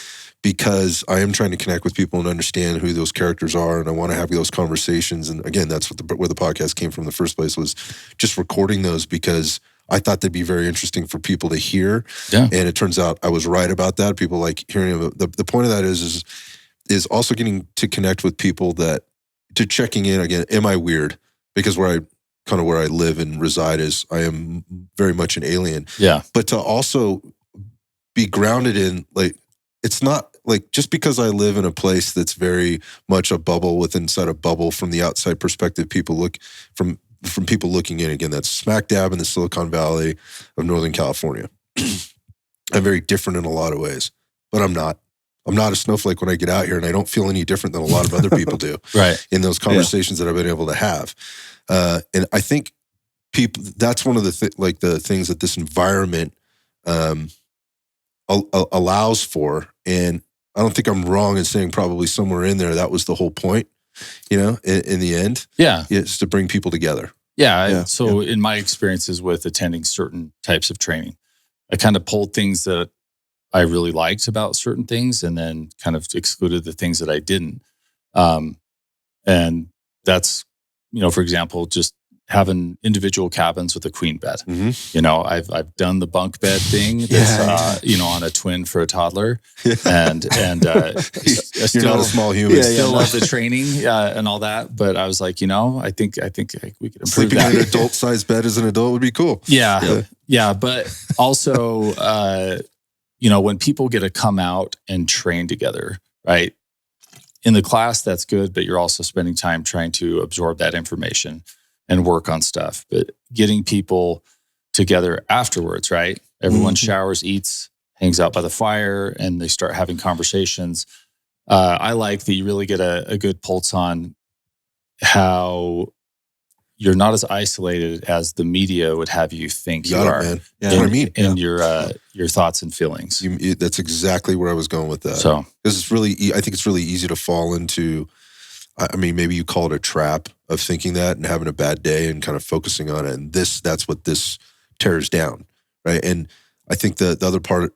Speaker 1: Because I am trying to connect with people and understand who those characters are, and I want to have those conversations. And again, that's where the podcast came from in the first place, was just recording those because I thought that'd be very interesting for people to hear.
Speaker 2: Yeah.
Speaker 1: And it turns out I was right about that. People like hearing the point of that is also getting to connect with people to checking in again. Am I weird? Because where I live and reside is I am very much an alien.
Speaker 2: Yeah.
Speaker 1: But to also be grounded in, like, it's not like just because I live in a place that's very much a bubble inside a bubble from the outside perspective, people look from people looking in, again, that's smack dab in the Silicon Valley of Northern California. I'm very different in a lot of ways, but I'm not a snowflake when I get out here, and I don't feel any different than a lot of other people do
Speaker 2: right.
Speaker 1: in those conversations that I've been able to have. And I think that's one of the things that this environment allows for. And I don't think I'm wrong in saying probably somewhere in there, that was the whole point, in the end.
Speaker 2: Yeah.
Speaker 1: It's to bring people together.
Speaker 2: Yeah. So in my experiences with attending certain types of training, I kind of pulled things that I really liked about certain things and then kind of excluded the things that I didn't. And that's, for example, just having individual cabins with a queen bed.
Speaker 1: Mm-hmm.
Speaker 2: I've done the bunk bed thing that's, on a twin for a toddler. And
Speaker 1: you're not a small human.
Speaker 2: Still love the training and all that. But I was like, I think we could improve
Speaker 1: Sleeping
Speaker 2: that.
Speaker 1: in an adult-sized bed as an adult would be cool.
Speaker 2: Yeah. But also, when people get to come out and train together, right? In the class, that's good, but you're also spending time trying to absorb that information and work on stuff. But getting people together afterwards, right? Everyone showers, eats, hangs out by the fire, and they start having conversations. I like that you really get a good pulse on how you're not as isolated as the media would have you think you are.
Speaker 1: Man. That's what I mean.
Speaker 2: In your thoughts and feelings.
Speaker 1: That's exactly where I was going with that.
Speaker 2: So,
Speaker 1: because I think it's really easy to fall into, maybe you call it a trap of thinking that and having a bad day and kind of focusing on it. And that's what this tears down, right? And I think the other part,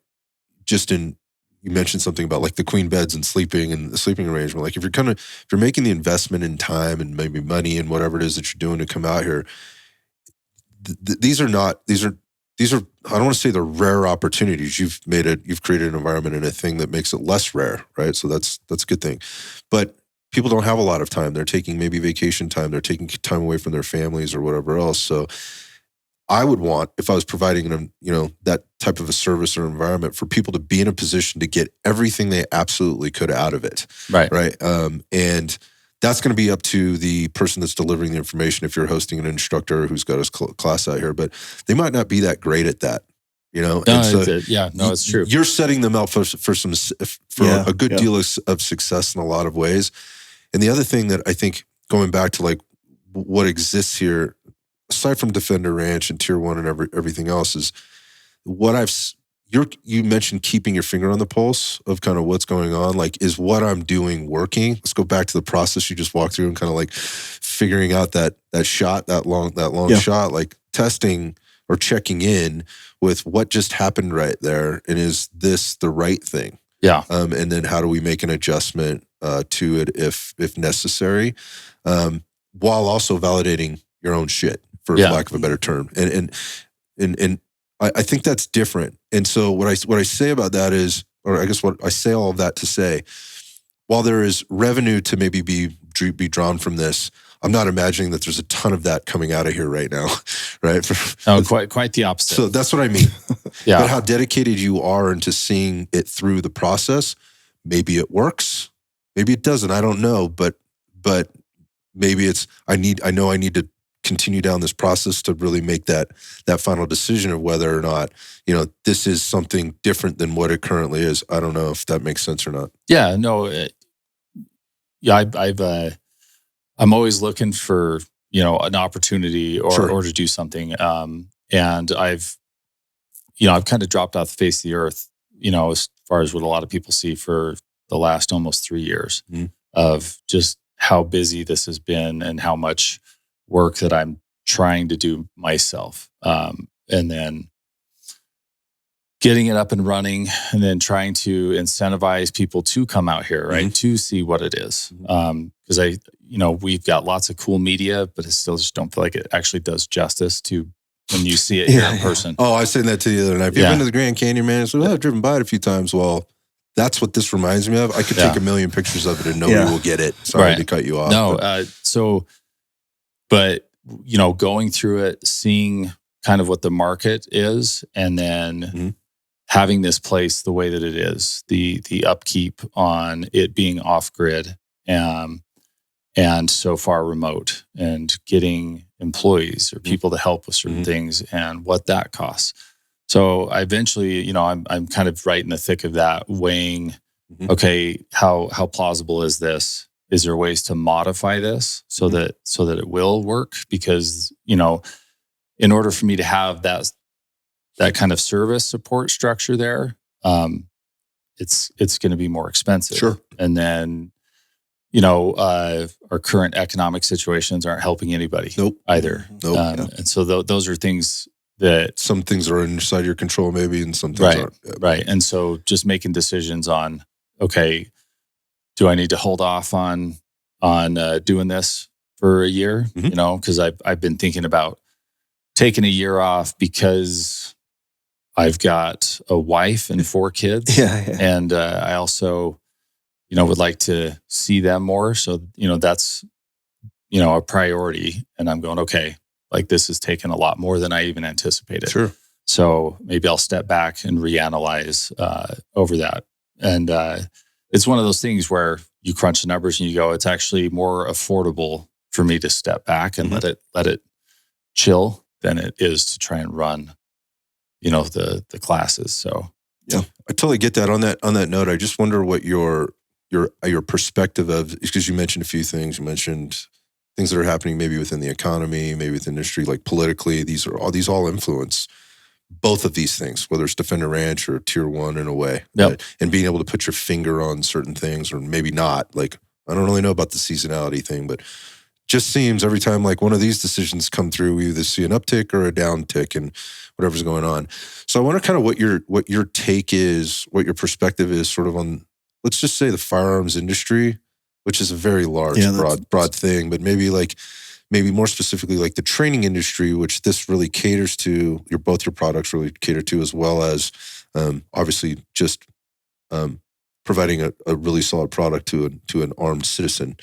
Speaker 1: you mentioned something about like the queen beds and sleeping and the sleeping arrangement. Like if you're making the investment in time and maybe money and whatever it is that you're doing to come out here, these are I don't want to say they're rare opportunities. You've created an environment and a thing that makes it less rare, right? So that's a good thing. But people don't have a lot of time. They're taking maybe vacation time. They're taking time away from their families or whatever else. So I would want, if I was providing them, that type of a service or environment, for people to be in a position to get everything they absolutely could out of it.
Speaker 2: Right.
Speaker 1: Right. And that's going to be up to the person that's delivering the information. If you're hosting an instructor who's got his class out here, but they might not be that great at that.
Speaker 2: No, it's true.
Speaker 1: You're setting them up for a good deal of success in a lot of ways. And the other thing that I think, going back to like what exists here, aside from Defender Ranch and Tier 1 and everything else, is what you mentioned keeping your finger on the pulse of kind of what's going on. Like, is what I'm doing working? Let's go back to the process you just walked through and kind of like figuring out that shot, that long shot, like testing or checking in with what just happened right there. And is this the right thing?
Speaker 2: Yeah.
Speaker 1: And then how do we make an adjustment to it if necessary, while also validating your own shit, for lack of a better term. And I think that's different. And so what I say about that is, or I guess what I say all of that to say, while there is revenue to maybe be drawn from this, I'm not imagining that there's a ton of that coming out of here right now, right?
Speaker 2: No, quite the opposite.
Speaker 1: So that's what I mean.
Speaker 2: Yeah.
Speaker 1: But how dedicated you are into seeing it through the process. Maybe it works, maybe it doesn't. I don't know, but maybe it's I know I need to continue down this process to really make that final decision of whether or not this is something different than what it currently is. I don't know if that makes sense or not.
Speaker 2: Yeah. No. I'm always looking for an opportunity or to do something. And I've kind of dropped off the face of the earth, as far as what a lot of people see for the last almost 3 years of just how busy this has been and how much work that I'm trying to do myself. And then getting it up and running and then trying to incentivize people to come out here, right? To see what it is. Because we've got lots of cool media, but I still just don't feel like it actually does justice to when you see it here in person.
Speaker 1: Oh, I was saying that to you the other night. Have you been to the Grand Canyon, man? So I've driven by it a few times. Well, that's what this reminds me of. I could take a million pictures of it and nobody will get it. Sorry to cut you off.
Speaker 2: No, but going through it, seeing kind of what the market is, and then having this place the way that it is, the upkeep on it being off grid, and so far remote, and getting employees or people to help with certain things, and what that costs. So I eventually, I'm kind of right in the thick of that, weighing, okay, how plausible is this? Is there ways to modify this so that it will work? Because, in order for me to have that kind of service support structure there, it's going to be more expensive.
Speaker 1: Sure.
Speaker 2: And then, our current economic situations aren't helping anybody either. And so those are things that
Speaker 1: some things are inside your control, maybe, and some things aren't.
Speaker 2: Yeah. Right. And so just making decisions on, okay, do I need to hold off on doing this for a year? Because I've been thinking about taking a year off because I've got a wife and 4 kids. And I also, would like to see them more. So, that's, a priority. And I'm going, okay, like this has taken a lot more than I even anticipated.
Speaker 1: Sure.
Speaker 2: So maybe I'll step back and reanalyze over that. And it's one of those things where you crunch the numbers and you go, it's actually more affordable for me to step back and let it chill than it is to try and run, the classes. So
Speaker 1: yeah, I totally get that. On that note, I just wonder what your perspective of, because you mentioned a few things. You mentioned things that are happening maybe within the economy, maybe within industry, like politically. These all influence both of these things, whether it's Defender Ranch or Tier 1 in a way.
Speaker 2: Yep.
Speaker 1: And being able to put your finger on certain things, or maybe not. Like, I don't really know about the seasonality thing, but just seems every time like one of these decisions come through, we either see an uptick or a downtick and whatever's going on. So I wonder kind of what your take is, what your perspective is sort of on, let's just say, the firearms industry, which is a very large, broad thing, but maybe more specifically like the training industry, which this really caters to, both your products really cater to, as well as obviously just providing a really solid product to an armed citizen,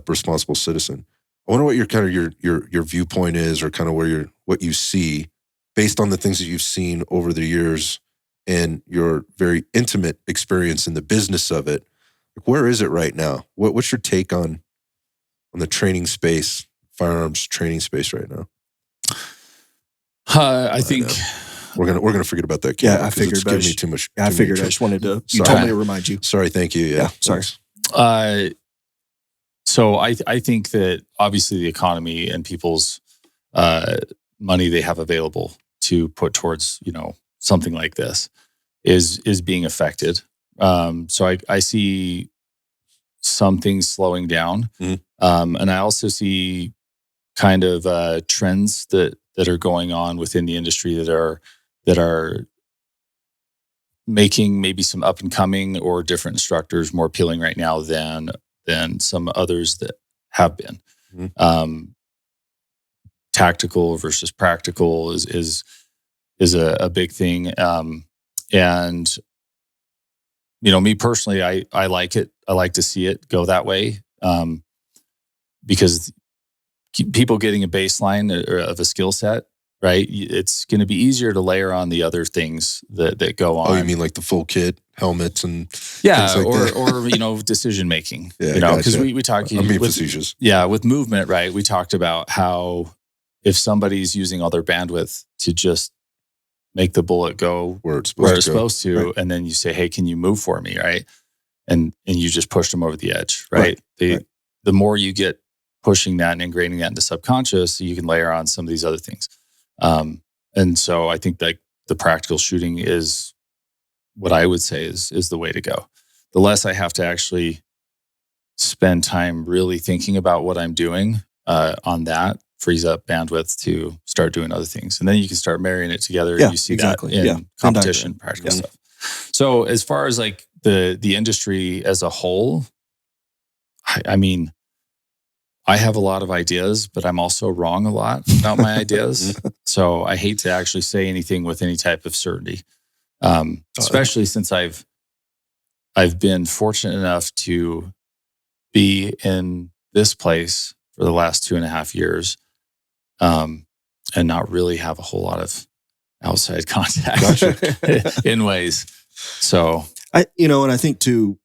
Speaker 1: responsible citizen. I wonder what your viewpoint is, or kind of what you see based on the things that you've seen over the years and your very intimate experience in the business of it. Where is it right now? What's your take on the training space, firearms training space right now?
Speaker 2: I think
Speaker 1: we're gonna forget about that.
Speaker 3: Yeah, I figured.
Speaker 1: It's giving me too much.
Speaker 3: I figured. I just wanted to. You told me to remind you.
Speaker 1: Sorry. Thank you. Yeah.
Speaker 3: Sorry.
Speaker 2: So I think that obviously the economy and people's money they have available to put towards something like this is being affected. So I see some things slowing down, and I also see kind of trends that are going on within the industry that are making maybe some up and coming or different instructors more appealing right now than some others that have been. Tactical versus practical is a big thing, and me personally, I like it. I like to see it go that way, because people getting a baseline of a skill set, right? It's going to be easier to layer on the other things that go on.
Speaker 1: Oh, you mean like the full kit, helmets, and
Speaker 2: things like
Speaker 1: that?
Speaker 2: or decision making.
Speaker 1: Yeah,
Speaker 2: because
Speaker 1: gotcha.
Speaker 2: we talked.
Speaker 1: I'm being facetious.
Speaker 2: Yeah, with movement, right? We talked about how if somebody's using all their bandwidth to just make the bullet go
Speaker 1: where it's
Speaker 2: supposed to, right, and then you say, "Hey, can you move for me?" Right, and you just push them over the edge, right? The more you get pushing that and ingraining that into subconscious, you can layer on some of these other things. And so I think that the practical shooting is what I would say is the way to go. The less I have to actually spend time really thinking about what I'm doing on that, frees up bandwidth to start doing other things. And then you can start marrying it together.
Speaker 3: Yeah,
Speaker 2: and you see
Speaker 3: exactly.
Speaker 2: that in
Speaker 3: Yeah.
Speaker 2: competition, practical stuff. So as far as like the industry as a whole, I mean, I have a lot of ideas, but I'm also wrong a lot about my ideas. So I hate to actually say anything with any type of certainty, especially since I've been fortunate enough to be in this place for the last 2.5 years, and not really have a whole lot of outside contact in ways. So
Speaker 3: and I think too,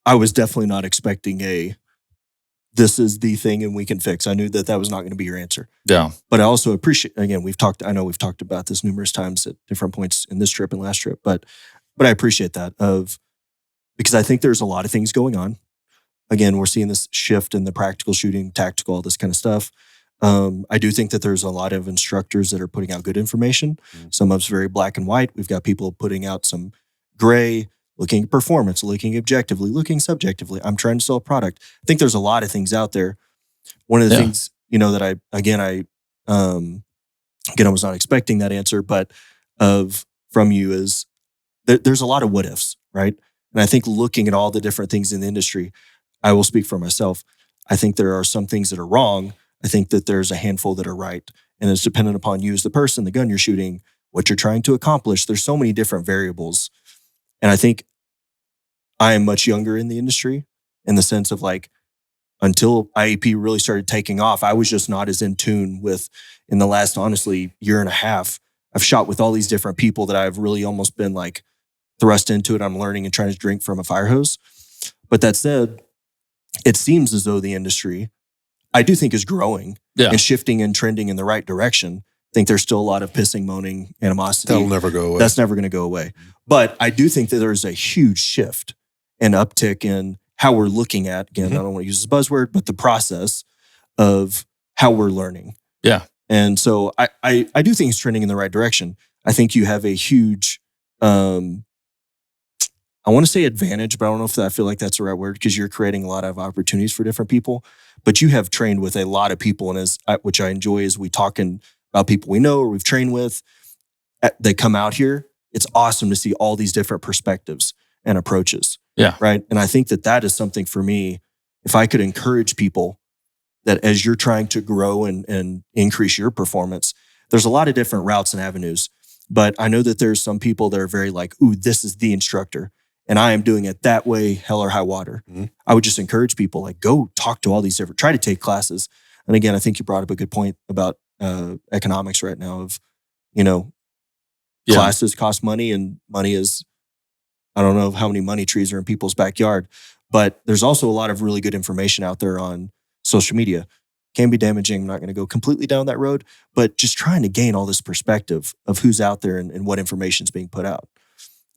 Speaker 3: I was definitely not expecting this is the thing and we can fix. I knew that was not going to be your answer.
Speaker 2: Yeah.
Speaker 3: But I also appreciate, again, I know we've talked about this numerous times at different points in this trip and last trip, but I appreciate that because I think there's a lot of things going on. Again, we're seeing this shift in the practical shooting, tactical, all this kind of stuff. I do think that there's a lot of instructors that are putting out good information. Some of it's very black and white. We've got people putting out some gray, looking at performance, looking objectively, looking subjectively. I'm trying to sell a product. I think there's a lot of things out there. One of the things, that I was not expecting that answer, but from you is there's a lot of what ifs, right? And I think looking at all the different things in the industry, I will speak for myself. I think there are some things that are wrong. I think that there's a handful that are right. And it's dependent upon you as the person, the gun you're shooting, what you're trying to accomplish. There's so many different variables. And I think I am much younger in the industry in the sense of until IEP really started taking off, I was just not as in tune with, in the last, honestly, year and a half, I've shot with all these different people that I've really almost been thrust into it. I'm learning and trying to drink from a fire hose. But that said, it seems as though the industry, I do think, is growing and shifting and trending in the right direction. I think there's still a lot of pissing, moaning, animosity.
Speaker 1: That'll never go away.
Speaker 3: That's never going to go away. But I do think that there's a huge shift and uptick in how we're looking at, again, I don't want to use this buzzword, but the process of how we're learning.
Speaker 2: Yeah.
Speaker 3: And so I do think it's trending in the right direction. I think you have a huge, I want to say advantage, but I don't know if I feel like that's the right word, because you're creating a lot of opportunities for different people. But you have trained with a lot of people, and which I enjoy as we talking about people we know or we've trained with, they come out here. It's awesome to see all these different perspectives and approaches.
Speaker 2: Yeah.
Speaker 3: Right. And I think that is something for me, if I could encourage people that as you're trying to grow and increase your performance, there's a lot of different routes and avenues. But I know that there's some people that are very ooh, this is the instructor, and I am doing it that way, hell or high water. I would just encourage people, go talk to all these different, try to take classes. And again, I think you brought up a good point about economics right now of, classes cost money, and money is, I don't know how many money trees are in people's backyard, but there's also a lot of really good information out there on social media. Can be damaging. I'm not going to go completely down that road, but just trying to gain all this perspective of who's out there and what information is being put out.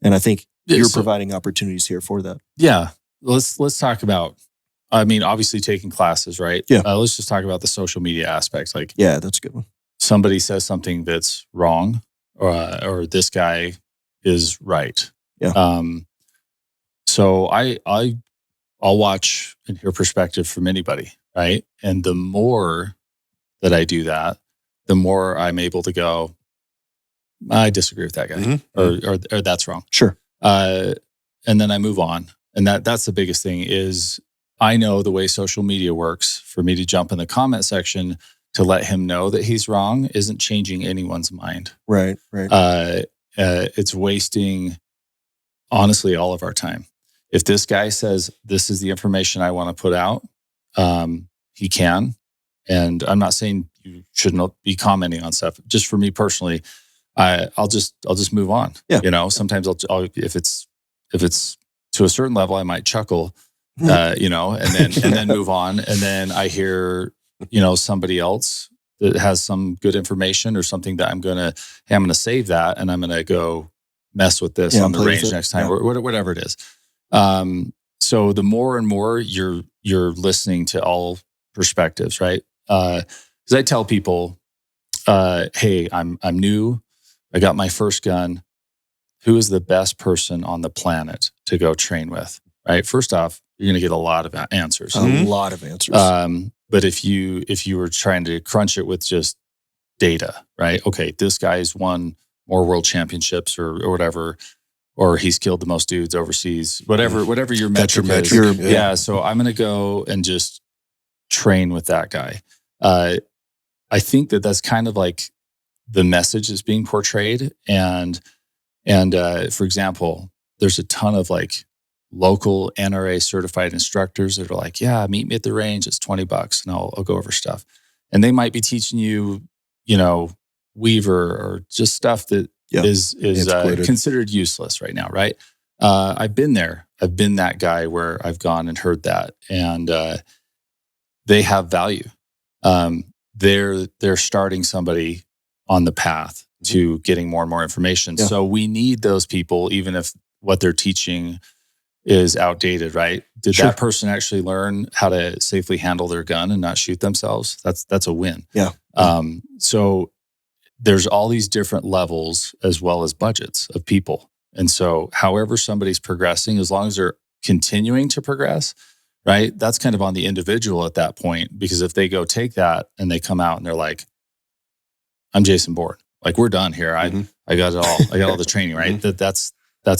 Speaker 3: And I think you're providing opportunities here for that.
Speaker 2: Yeah. Let's talk about, obviously taking classes, right?
Speaker 3: Yeah.
Speaker 2: Let's just talk about the social media aspects.
Speaker 3: Yeah, that's a good one.
Speaker 2: Somebody says something that's wrong, or this guy is right.
Speaker 3: Yeah.
Speaker 2: So I'll watch and hear perspective from anybody, right? And the more that I do that, the more I'm able to go, I disagree with that guy, or that's wrong.
Speaker 3: Sure.
Speaker 2: And then I move on. And that's the biggest thing is I know the way social media works. For me to jump in the comment section to let him know that he's wrong isn't changing anyone's mind.
Speaker 3: Right.
Speaker 2: It's wasting, honestly, all of our time. If this guy says, this is the information I want to put out, he can. And I'm not saying you shouldn't be commenting on stuff. Just for me personally, I'll just move on.
Speaker 3: Yeah.
Speaker 2: Sometimes I'll if it's to a certain level, I might chuckle, and then move on. And then I hear, somebody else that has some good information or something that I'm going to save that. And I'm going to go mess with this on the range next time, or whatever it is. So the more and more you're listening to all perspectives, right? Because I tell people, hey, I'm new. I got my first gun. Who is the best person on the planet to go train with? Right. First off, you're going to get a lot of answers.
Speaker 3: A lot of answers.
Speaker 2: But if you were trying to crunch it with just data, right? Okay, this guy's won more world championships or whatever, or he's killed the most dudes overseas. Whatever your metric is.
Speaker 1: Your metric.
Speaker 2: Yeah. So I'm going to go and just train with that guy. I think that that's kind of like the message is being portrayed. And for example, there's a ton of like local NRA certified instructors that are like, yeah, meet me at the range. It's $20 and I'll go over stuff. And they might be teaching you, Weaver or just stuff that is considered useless right now. Right. I've been there. I've been that guy where I've gone and heard that, and they have value. They're starting somebody on the path to getting more and more information. Yeah. So we need those people, even if what they're teaching is outdated, right? Did that person actually learn how to safely handle their gun and not shoot themselves? That's a win.
Speaker 3: Yeah.
Speaker 2: So there's all these different levels as well as budgets of people. And so however somebody's progressing, as long as they're continuing to progress, right? That's kind of on the individual at that point, because if they go take that and they come out and they're like, I'm Jason Bourne. Like, we're done here. I got it all. I got all the training, right? That's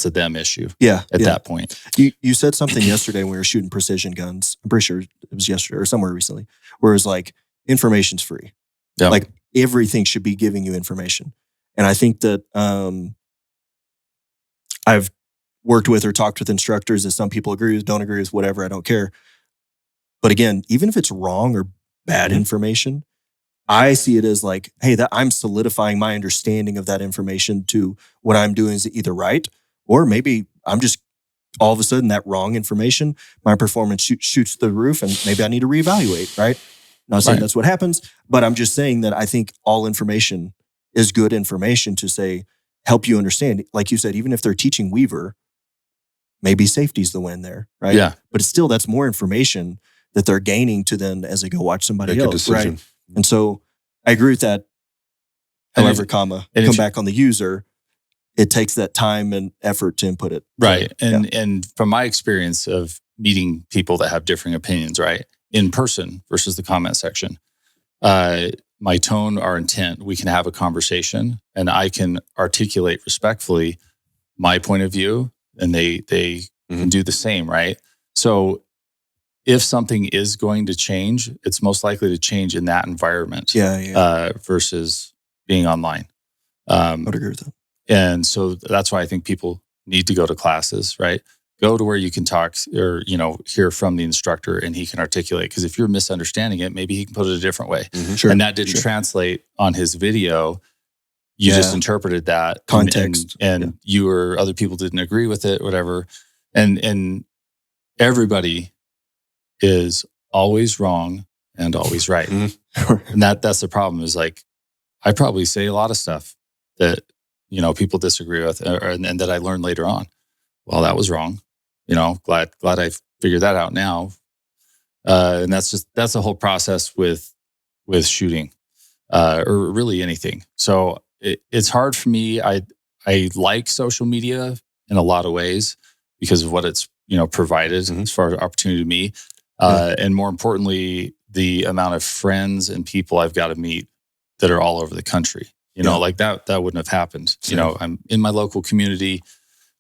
Speaker 2: a them issue.
Speaker 3: Yeah.
Speaker 2: At that point.
Speaker 3: You said something yesterday when we were shooting precision guns. I'm pretty sure it was yesterday or somewhere recently, where it was like, information's free.
Speaker 2: Yep.
Speaker 3: Like, everything should be giving you information. And I think that I've worked with or talked with instructors that some people agree with, don't agree with, whatever, I don't care. But again, even if it's wrong or bad information, I see it as like, hey, that I'm solidifying my understanding of that information to what I'm doing is either right, or maybe I'm just all of a sudden that wrong information, my performance shoots through the roof, and maybe I need to reevaluate, right? Not saying that's what happens, but I'm just saying that I think all information is good information to say, help you understand. Like you said, even if they're teaching Weaver, maybe safety's the win there, right?
Speaker 2: Yeah.
Speaker 3: But still, that's more information that they're gaining to then as they go watch somebody else, right? And so I agree with that. However, come back on the user, it takes that time and effort to input it.
Speaker 2: Right. And from my experience of meeting people that have differing opinions, right, in person versus the comment section, my tone, our intent, we can have a conversation and I can articulate respectfully my point of view, and they can do the same, right? So if something is going to change, it's most likely to change in that environment versus being online.
Speaker 3: I would agree with that.
Speaker 2: And so that's why I think people need to go to classes, right? Go to where you can talk or, hear from the instructor and he can articulate. Because if you're misunderstanding it, maybe he can put it a different way.
Speaker 3: Sure.
Speaker 2: And that didn't translate on his video. You just interpreted that.
Speaker 3: Context.
Speaker 2: And you or other people didn't agree with it, whatever. And everybody is always wrong and always right. And that's the problem, is like, I probably say a lot of stuff that, people disagree with and that I learned later on. Well, that was wrong. Glad I figured that out now. And that's the whole process with shooting, or really anything. So it's hard for me. I like social media in a lot of ways because of what it's, provided as far as opportunity to me. And more importantly, the amount of friends and people I've got to meet that are all over the country. Like that wouldn't have happened. I'm in my local community,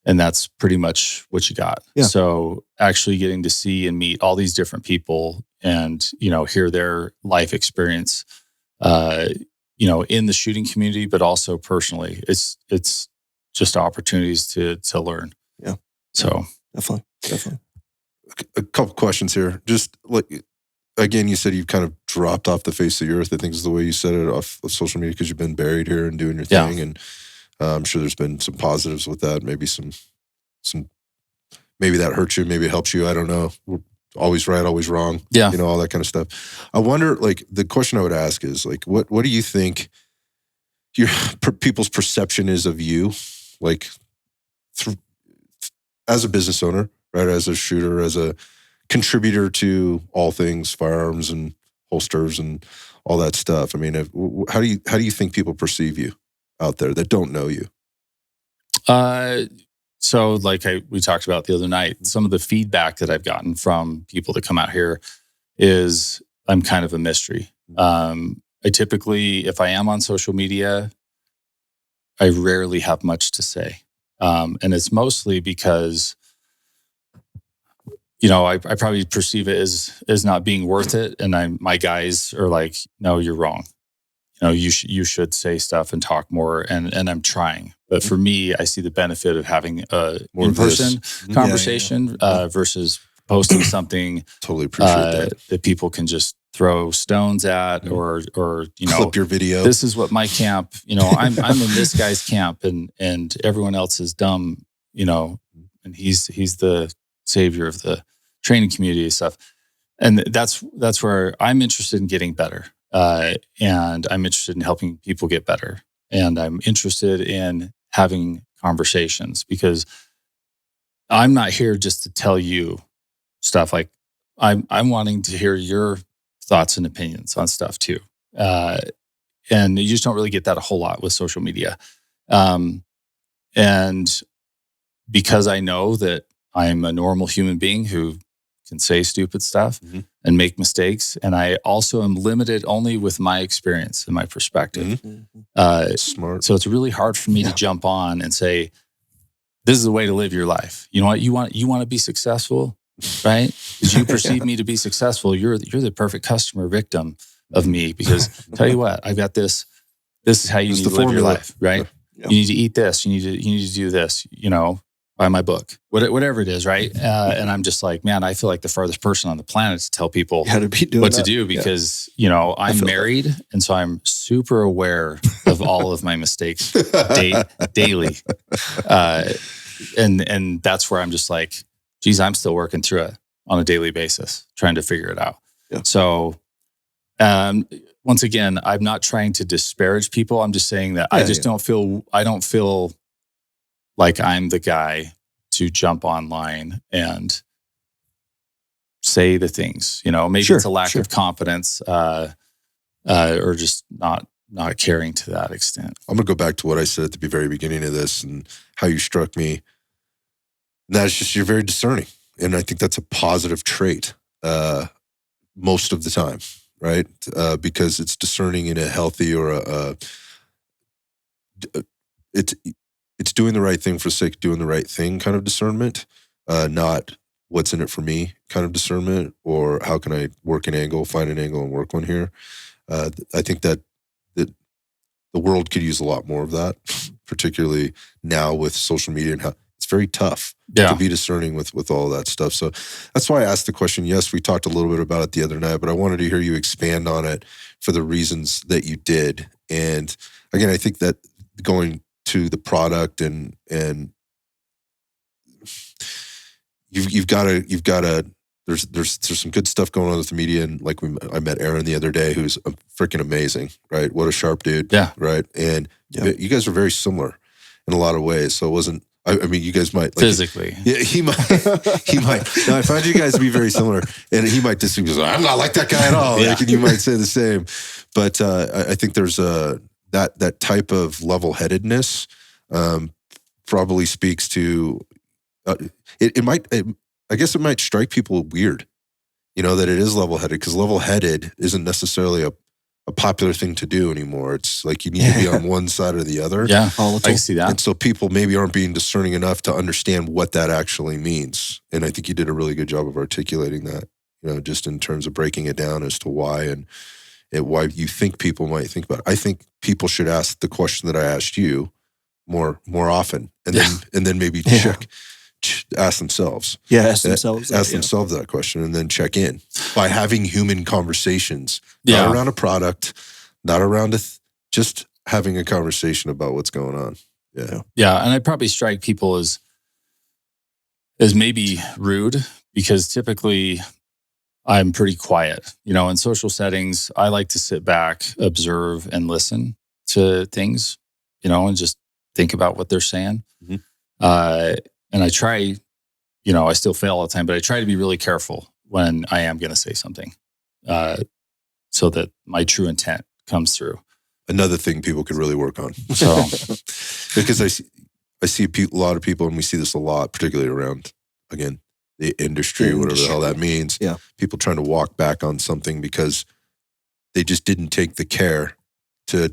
Speaker 2: and that's pretty much what you got. Yeah. So actually getting to see and meet all these different people and, hear their life experience, in the shooting community, but also personally, it's just opportunities to learn.
Speaker 3: Yeah.
Speaker 2: So
Speaker 3: definitely.
Speaker 1: A couple questions here. Just like, again, you said you've kind of dropped off the face of the earth. I think is the way you said it, off of social media, because you've been buried here and doing your thing. And I'm sure there's been some positives with that. Maybe some, maybe that hurts you. Maybe it helps you. I don't know. We're always right, always wrong.
Speaker 2: Yeah.
Speaker 1: All that kind of stuff. I wonder, like, the question I would ask is, like, what do you think people's perception is of you? Like, as a business owner, right? As a shooter, as a contributor to all things firearms and holsters and all that stuff. I mean, how do you think people perceive you out there that don't know you?
Speaker 2: So like we talked about the other night, some of the feedback that I've gotten from people that come out here is I'm kind of a mystery. I typically, if I am on social media, I rarely have much to say. And it's mostly because I probably perceive it as not being worth it. And my guys are like, no, you're wrong. You should say stuff and talk more. And I'm trying. But for me, I see the benefit of having a in-person conversation versus posting something.
Speaker 1: Totally appreciate
Speaker 2: that people can just throw stones at or
Speaker 1: clip your video.
Speaker 2: This is what my camp, I'm in this guy's camp and everyone else is dumb, and he's the savior of the training community and stuff. And that's where I'm interested in getting better. And I'm interested in helping people get better. And I'm interested in having conversations because I'm not here just to tell you stuff. Like I'm wanting to hear your thoughts and opinions on stuff too. And you just don't really get that a whole lot with social media. And because I know that I'm a normal human being who can say stupid stuff and make mistakes. And I also am limited only with my experience and my perspective.
Speaker 1: Smart.
Speaker 2: So it's really hard for me to jump on and say, this is the way to live your life. You know what? You want to be successful, right? Because you perceive me to be successful. You're the perfect customer victim of me because tell you what, I've got this. This is how you need to live your life, right? Yeah. You need to eat this. You need to do this, buy my book, whatever it is, right? And I'm just like, man, I feel like the farthest person on the planet to tell people what to do because, I'm married. And so I'm super aware of all of my mistakes daily. And that's where I'm just like, geez, I'm still working through it on a daily basis, trying to figure it out. Yeah. So, once again, I'm not trying to disparage people. I'm just saying that I don't feel like I'm the guy to jump online and say the things, maybe it's a lack of confidence, or just not caring to that extent.
Speaker 1: I'm going to go back to what I said at the very beginning of this and how you struck me. And that's just, you're very discerning. And I think that's a positive trait, most of the time, right? Because it's discerning in a healthy or it's doing the right thing for the sake of doing the right thing kind of discernment, not what's in it for me kind of discernment, or how can I work an angle, find an angle and work one here. I think that the world could use a lot more of that, particularly now with social media and how it's very tough to be discerning with all that stuff. So that's why I asked the question. Yes, we talked a little bit about it the other night, but I wanted to hear you expand on it for the reasons that you did. And again, I think that going to the product and you've got to there's some good stuff going on with the media, and like I met Aaron the other day, who's freaking amazing, right? What a sharp dude, right? And you guys are very similar in a lot of ways. So it wasn't. I mean, you guys might
Speaker 2: physically.
Speaker 1: Yeah, he might. No, I find you guys to be very similar, and he might disagree. Because I'm not like that guy at all. Like, and you might say the same, but I think there's that type of level-headedness probably speaks to it might. I guess it might strike people weird, that it is level-headed, because level-headed isn't necessarily a popular thing to do anymore. It's like you need to be on one side or the other.
Speaker 2: Yeah, I can see that.
Speaker 1: And so people maybe aren't being discerning enough to understand what that actually means. And I think you did a really good job of articulating that, just in terms of breaking it down as to why and why you think people might think about it. I think people should ask the question that I asked you more often, and then maybe ask themselves.
Speaker 3: Ask themselves
Speaker 1: that question, and then check in by having human conversations, not around a product, not around just having a conversation about what's going on.
Speaker 2: Yeah. And I'd probably strike people as maybe rude, because typically I'm pretty quiet. In social settings, I like to sit back, observe, and listen to things, and just think about what they're saying. And I try, I still fail all the time, but I try to be really careful when I am going to say something, so that my true intent comes through.
Speaker 1: Another thing people could really work on. So, because I see a lot of people, and we see this a lot, particularly around, again, the industry, whatever the hell that means. Yeah. People trying to walk back on something because they just didn't take the care to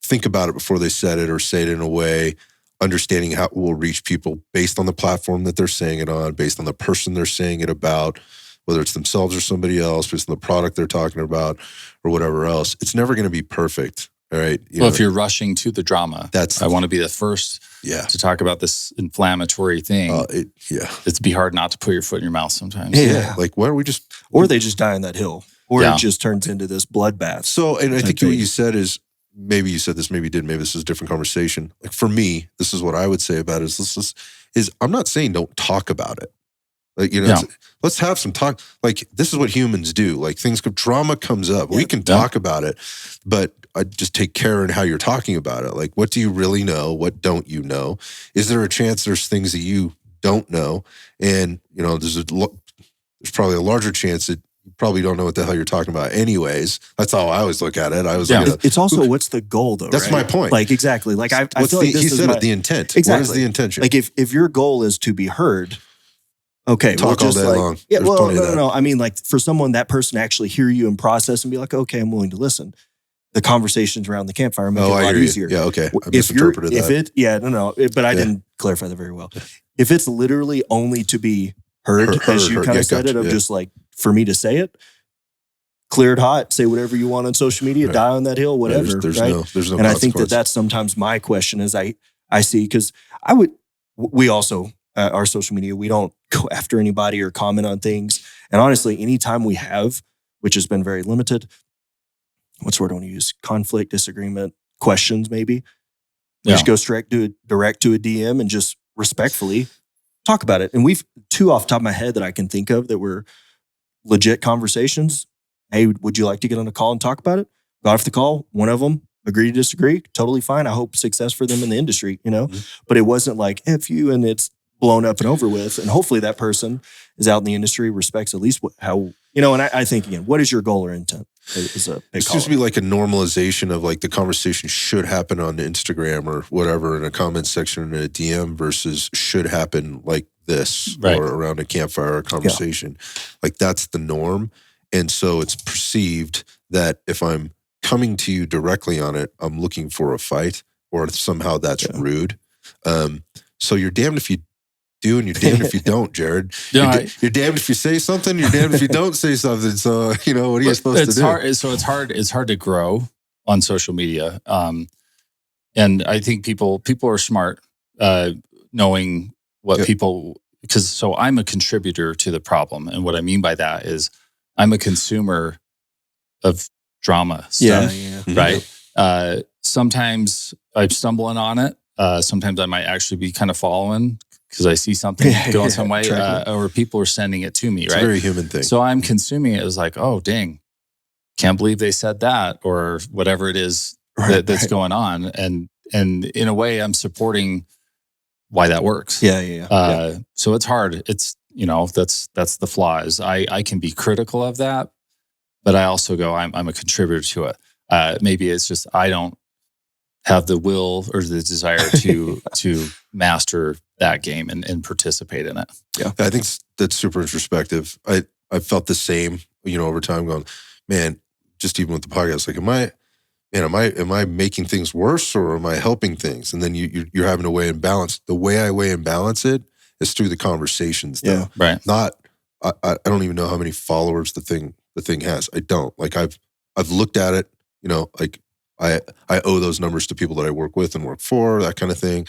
Speaker 1: think about it before they said it, or say it in a way understanding how it will reach people based on the platform that they're saying it on, based on the person they're saying it about, whether it's themselves or somebody else, based on the product they're talking about or whatever else. It's never going to be perfect. All right.
Speaker 2: If you're rushing to the drama, I want to be the first to talk about this inflammatory thing. It'd be hard not to put your foot in your mouth sometimes.
Speaker 1: Yeah. Like, why don't we just...
Speaker 3: Or they just die on that hill. Or it just turns into this bloodbath.
Speaker 1: So, and I think what you said is, maybe you said this, maybe you didn't, maybe this is a different conversation. Like for me, this is what I would say about it is I'm not saying don't talk about it. Like, let's have some talk. Like, this is what humans do. Like, drama comes up. We can talk about it, but I just take care in how you're talking about it. Like, what do you really know? What don't you know? Is there a chance there's things that you don't know? And, there's probably a larger chance that you probably don't know what the hell you're talking about anyways. That's how I always look at it.
Speaker 3: It's also, what's the goal though,
Speaker 1: That's my point.
Speaker 3: Like, exactly. Like, I feel like
Speaker 1: he said the intent.
Speaker 3: Exactly.
Speaker 1: What is the intention?
Speaker 3: Like, if your goal is to be heard, okay,
Speaker 1: talk all day long.
Speaker 3: Yeah, no. I mean, like, for that person to actually hear you and process and be like, okay, I'm willing to listen. The conversations around the campfire make it a lot easier.
Speaker 1: Yeah, okay. I misinterpreted that.
Speaker 3: But I didn't clarify that very well. If it's literally only to be heard as you kind of said it, of just like, for me to say it, clear it hot, say whatever you want on social media, die on that hill, whatever.
Speaker 1: There's no
Speaker 3: and I think that's sometimes my question is I see, because we also, our social media, we don't go after anybody or comment on things. And honestly, anytime we have, which has been very limited, what's the word I want to use? Conflict, disagreement, questions maybe. We just go direct to a DM and just respectfully talk about it. And we've two off the top of my head that I can think of that were legit conversations. Hey, would you like to get on a call and talk about it? Got off the call. One of them agreed to disagree. Totally fine. I hope success for them in the industry, Mm-hmm. But it wasn't like, F you, and it's blown up and over with. And hopefully that person is out in the industry, respects at least how, and I think, again, what is your goal or intent? Is a big
Speaker 1: It seems to be like a normalization of like the conversation should happen on Instagram or whatever in a comment section in a DM versus should happen like this or around a campfire conversation. Like that's the norm. And so it's perceived that if I'm coming to you directly on it, I'm looking for a fight or somehow that's rude. So you're damned if you do and you're damned if you don't, Jared. You're damned if you say something, you're damned if you don't say something. So, what are you supposed to do?
Speaker 2: It's hard to grow on social media. And I think people are smart, knowing what people, so I'm a contributor to the problem. And what I mean by that is I'm a consumer of drama stuff, right? Sometimes I'm stumbling on it. Sometimes I might actually be kind of following because I see something going some way, or people are sending it to me,
Speaker 1: it's
Speaker 2: right?
Speaker 1: a very human thing.
Speaker 2: So I'm consuming it. It was like, oh, dang, can't believe they said that, or whatever it is that's going on. And in a way, I'm supporting why that works. So it's hard. It's, that's the flaw is I can be critical of that, but I also go, I'm a contributor to it. Maybe it's just, I don't have the will or the desire to master that game and participate in it.
Speaker 1: Yeah. I think that's super introspective. I felt the same, over time going, man, just even with the podcast, like, am I making things worse or am I helping things? And then you're having to weigh and balance. The way I weigh and balance it is through the conversations though.
Speaker 2: Yeah. Right.
Speaker 1: Not, I don't even know how many followers the thing has. I don't. Like I've looked at it, like I owe those numbers to people that I work with and work for, that kind of thing.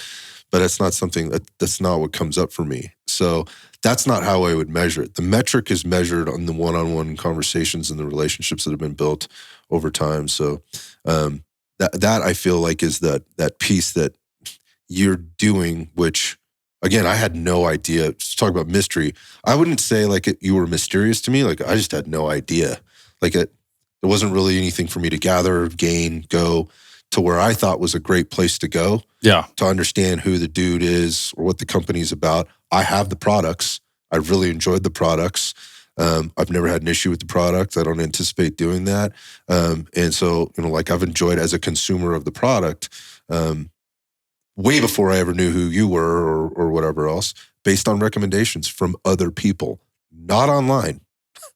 Speaker 1: But it's not something that's not what comes up for me. So that's not how I would measure it. The metric is measured on the one-on-one conversations and the relationships that have been built over time. So that I feel like is that piece that you're doing, which again, I had no idea. Just talk about mystery. I wouldn't say like you were mysterious to me. Like I just had no idea. Like there wasn't really anything for me to gather, gain, go to where I thought was a great place to go.
Speaker 2: Yeah.
Speaker 1: To understand who the dude is or what the company's about. I have the products. I really enjoyed the products. I've never had an issue with the product. I don't anticipate doing that. And so, like I've enjoyed as a consumer of the product, way before I ever knew who you were or whatever else, based on recommendations from other people, not online,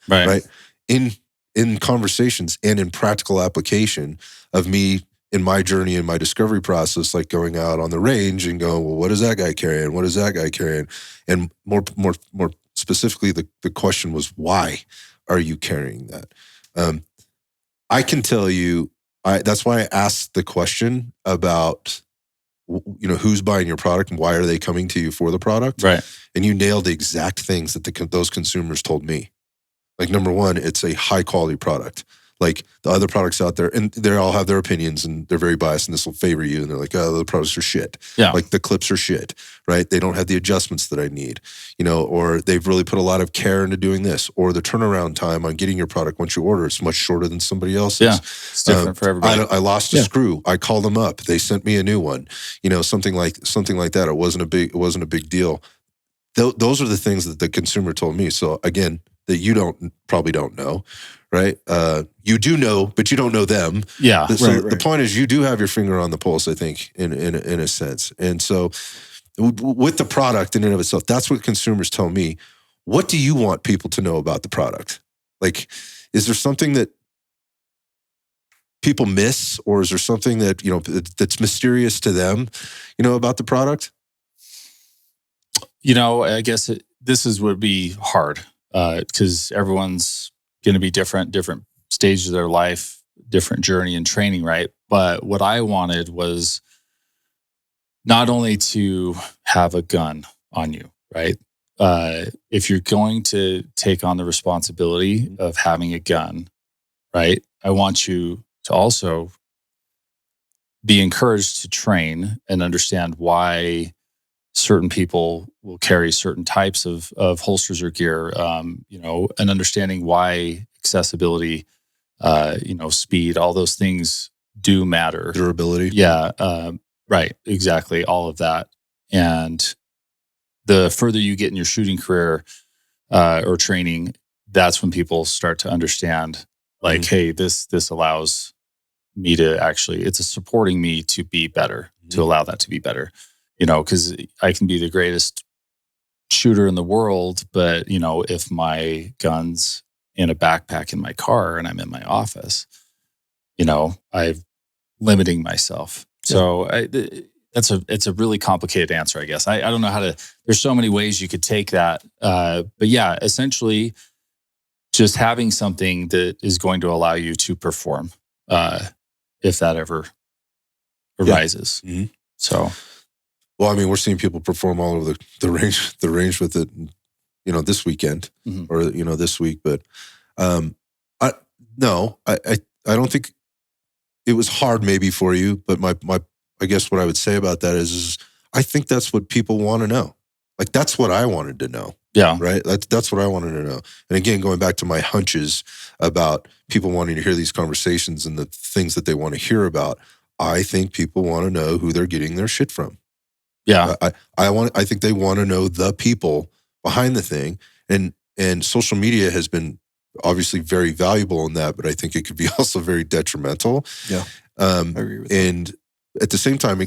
Speaker 1: right? In conversations and in practical application of me in my journey, in my discovery process, like going out on the range and going, well, what is that guy carrying? What is that guy carrying? And more specifically, the question was, why are you carrying that? I can tell you, that's why I asked the question about, who's buying your product and why are they coming to you for the product?
Speaker 2: Right.
Speaker 1: And you nailed the exact things that those consumers told me. Like, number one, it's a high quality product. Like the other products out there, and they all have their opinions and they're very biased and this will favor you. And they're like, oh, the products are shit.
Speaker 2: Yeah.
Speaker 1: Like the clips are shit, right? They don't have the adjustments that I need, or they've really put a lot of care into doing this, or the turnaround time on getting your product once you order, it's much shorter than somebody else's.
Speaker 2: Yeah, it's different for everybody.
Speaker 1: I lost a screw. I called them up. They sent me a new one, something like that. It wasn't a big deal. Those are the things that the consumer told me. So again, that you probably don't know, right? You do know, but you don't know them.
Speaker 2: Yeah.
Speaker 1: So the point is, you do have your finger on the pulse, I think, in a sense. And so, with the product in and of itself, that's what consumers tell me. What do you want people to know about the product? Like, is there something that people miss, or is there something that that's mysterious to them, about the product?
Speaker 2: I guess this would be hard. Because everyone's going to be different stages of their life, different journey and training, right? But what I wanted was not only to have a gun on you, right? If you're going to take on the responsibility of having a gun, right? I want you to also be encouraged to train and understand why certain people will carry certain types of holsters or gear, and understanding why accessibility, speed, all those things do matter.
Speaker 1: Durability.
Speaker 2: Yeah, right, exactly, all of that. And the further you get in your shooting career or training, that's when people start to understand, like, hey, this allows me to actually, it's supporting me to be better, to allow that to be better. Because I can be the greatest shooter in the world, but, if my gun's in a backpack in my car and I'm in my office, I'm limiting myself. Yeah. So it's a really complicated answer, I guess. I don't know there's so many ways you could take that. But yeah, essentially just having something that is going to allow you to perform, if that ever arises. Yeah. Mm-hmm. So...
Speaker 1: Well, I mean, we're seeing people perform all over the range with it, this weekend or this week. But I don't think it was hard maybe for you. But my I guess what I would say about that is I think that's what people want to know. Like that's what I wanted to know.
Speaker 2: Yeah,
Speaker 1: right. That's what I wanted to know. And again, going back to my hunches about people wanting to hear these conversations and the things that they want to hear about, I think people want to know who they're getting their shit from.
Speaker 2: Yeah,
Speaker 1: I think they want to know the people behind the thing, and social media has been obviously very valuable in that, but I think it could be also very detrimental.
Speaker 3: Yeah, I agree with that.
Speaker 1: And at the same time,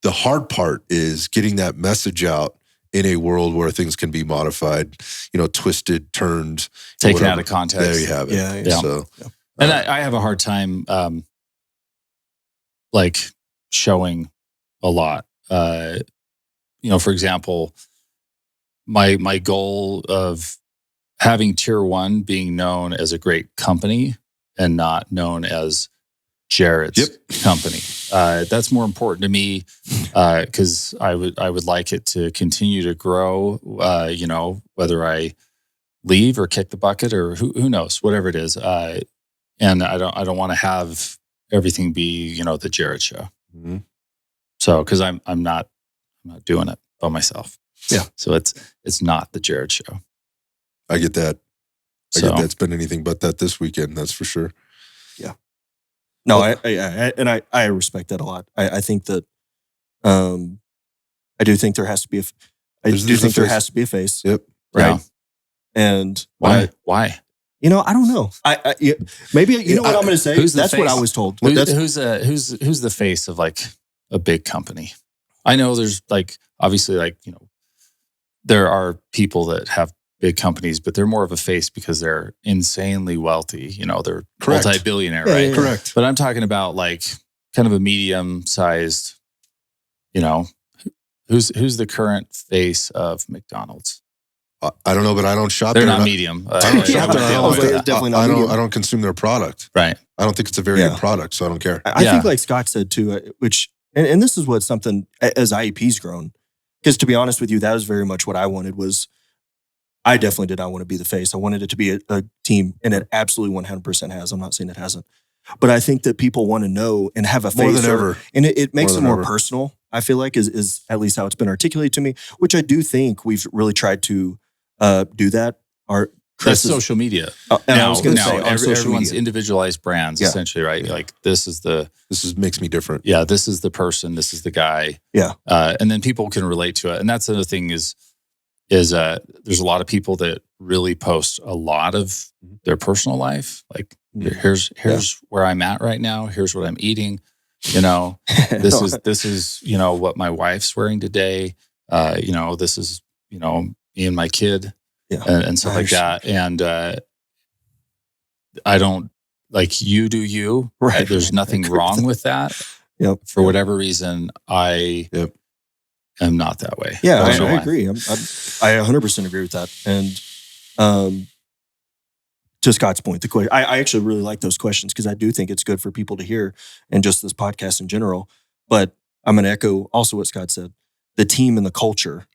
Speaker 1: the hard part is getting that message out in a world where things can be modified, twisted, turned,
Speaker 2: taken out of context.
Speaker 1: There you have it.
Speaker 3: Yeah.
Speaker 1: So,
Speaker 2: and I have a hard time, like showing a lot. For example, my goal of having Tier 1 being known as a great company and not known as Jared's company. That's more important to me because I would like it to continue to grow. Whether I leave or kick the bucket or who knows, whatever it is. And I don't want to have everything be the Jared show. Mm-hmm. So because I'm not doing it by myself.
Speaker 1: Yeah.
Speaker 2: So it's not the Jared show.
Speaker 1: I get that. I get that. It's been anything but that this weekend. That's for sure.
Speaker 3: Yeah. No, I respect that a lot. I think that, I do think there has to be there has to be a face.
Speaker 1: Yep.
Speaker 3: Right.
Speaker 2: Yeah.
Speaker 3: And
Speaker 2: why?
Speaker 3: I don't know. Maybe what I'm going to say. That's what I was told.
Speaker 2: Who's the face of like a big company? I know there's obviously there are people that have big companies, but they're more of a face because they're insanely wealthy. They're multi-billionaire, right?
Speaker 1: Correct.
Speaker 2: But I'm talking about kind of a medium-sized, who's the current face of McDonald's?
Speaker 1: I don't know, but I don't shop
Speaker 2: There.
Speaker 1: there.
Speaker 2: They're not medium.
Speaker 1: I don't shop there.
Speaker 3: I
Speaker 1: don't consume their product.
Speaker 2: Right.
Speaker 1: I don't think it's a very good product, so I don't care.
Speaker 3: I think like Scott said too, which, and this is what something, as IEP's grown, because to be honest with you, that was very much what I wanted was, I definitely did not want to be the face. I wanted it to be a team, and it absolutely 100% has. I'm not saying it hasn't. But I think that people want to know and have a face.
Speaker 1: More than ever.
Speaker 3: And it makes it more personal, I feel like, is at least how it's been articulated to me, which I do think we've really tried to do that.
Speaker 2: That's social media.
Speaker 3: And I was going to say,
Speaker 2: everyone's individualized brands, essentially, right?
Speaker 1: Yeah.
Speaker 2: Like
Speaker 1: makes me different.
Speaker 2: Yeah, this is the person, this is the guy.
Speaker 3: Yeah.
Speaker 2: And then people can relate to it. And that's the other thing is there's a lot of people that really post a lot of their personal life. Like, here's where I'm at right now. Here's what I'm eating. This is what my wife's wearing today. This is me and my kid, and stuff like that. And I don't, like, you do you.
Speaker 3: Right.
Speaker 2: There's nothing wrong with that.
Speaker 3: Yep.
Speaker 2: For whatever reason, I am not that way.
Speaker 3: Yeah, I agree. I 100% agree with that. And to Scott's point, the question, I actually really like those questions because I do think it's good for people to hear, and just this podcast in general. But I'm going to echo also what Scott said. The team and the culture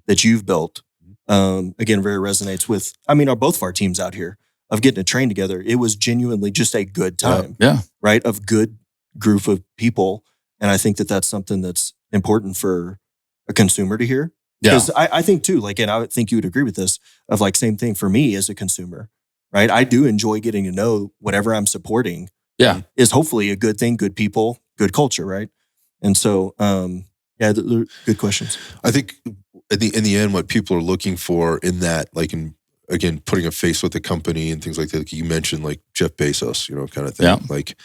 Speaker 3: that you've built, again, very resonates with, both of our teams out here of getting to train together. It was genuinely just a good time, right? Of good group of people. And I think that that's something that's important for a consumer to hear. Because I think too, like, and I would think you would agree with this, of like, same thing for me as a consumer, right? I do enjoy getting to know whatever I'm supporting is hopefully a good thing, good people, good culture, right? And so, they're good questions.
Speaker 1: I think in the end, what people are looking for in that, like, again, putting a face with the company and things like that, like you mentioned, like Jeff Bezos, kind of thing.
Speaker 2: Yeah.
Speaker 1: Like,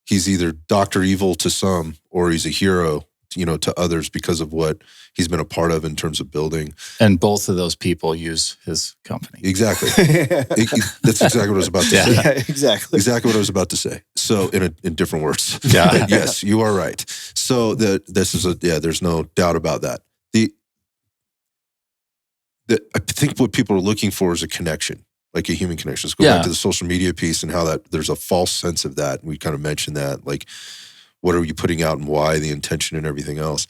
Speaker 1: he's either Dr. Evil to some, or he's a hero, to others because of what he's been a part of in terms of building.
Speaker 2: And both of those people use his company.
Speaker 1: Exactly. That's exactly what I was about to say.
Speaker 3: Yeah, exactly.
Speaker 1: Exactly what I was about to say. So in different words.
Speaker 2: Yeah.
Speaker 1: Yes, you are right. So there's no doubt about that. I think what people are looking for is a connection, like a human connection. Let's go back to the social media piece and how that there's a false sense of that. We kind of mentioned that, like, what are you putting out and why, the intention and everything else.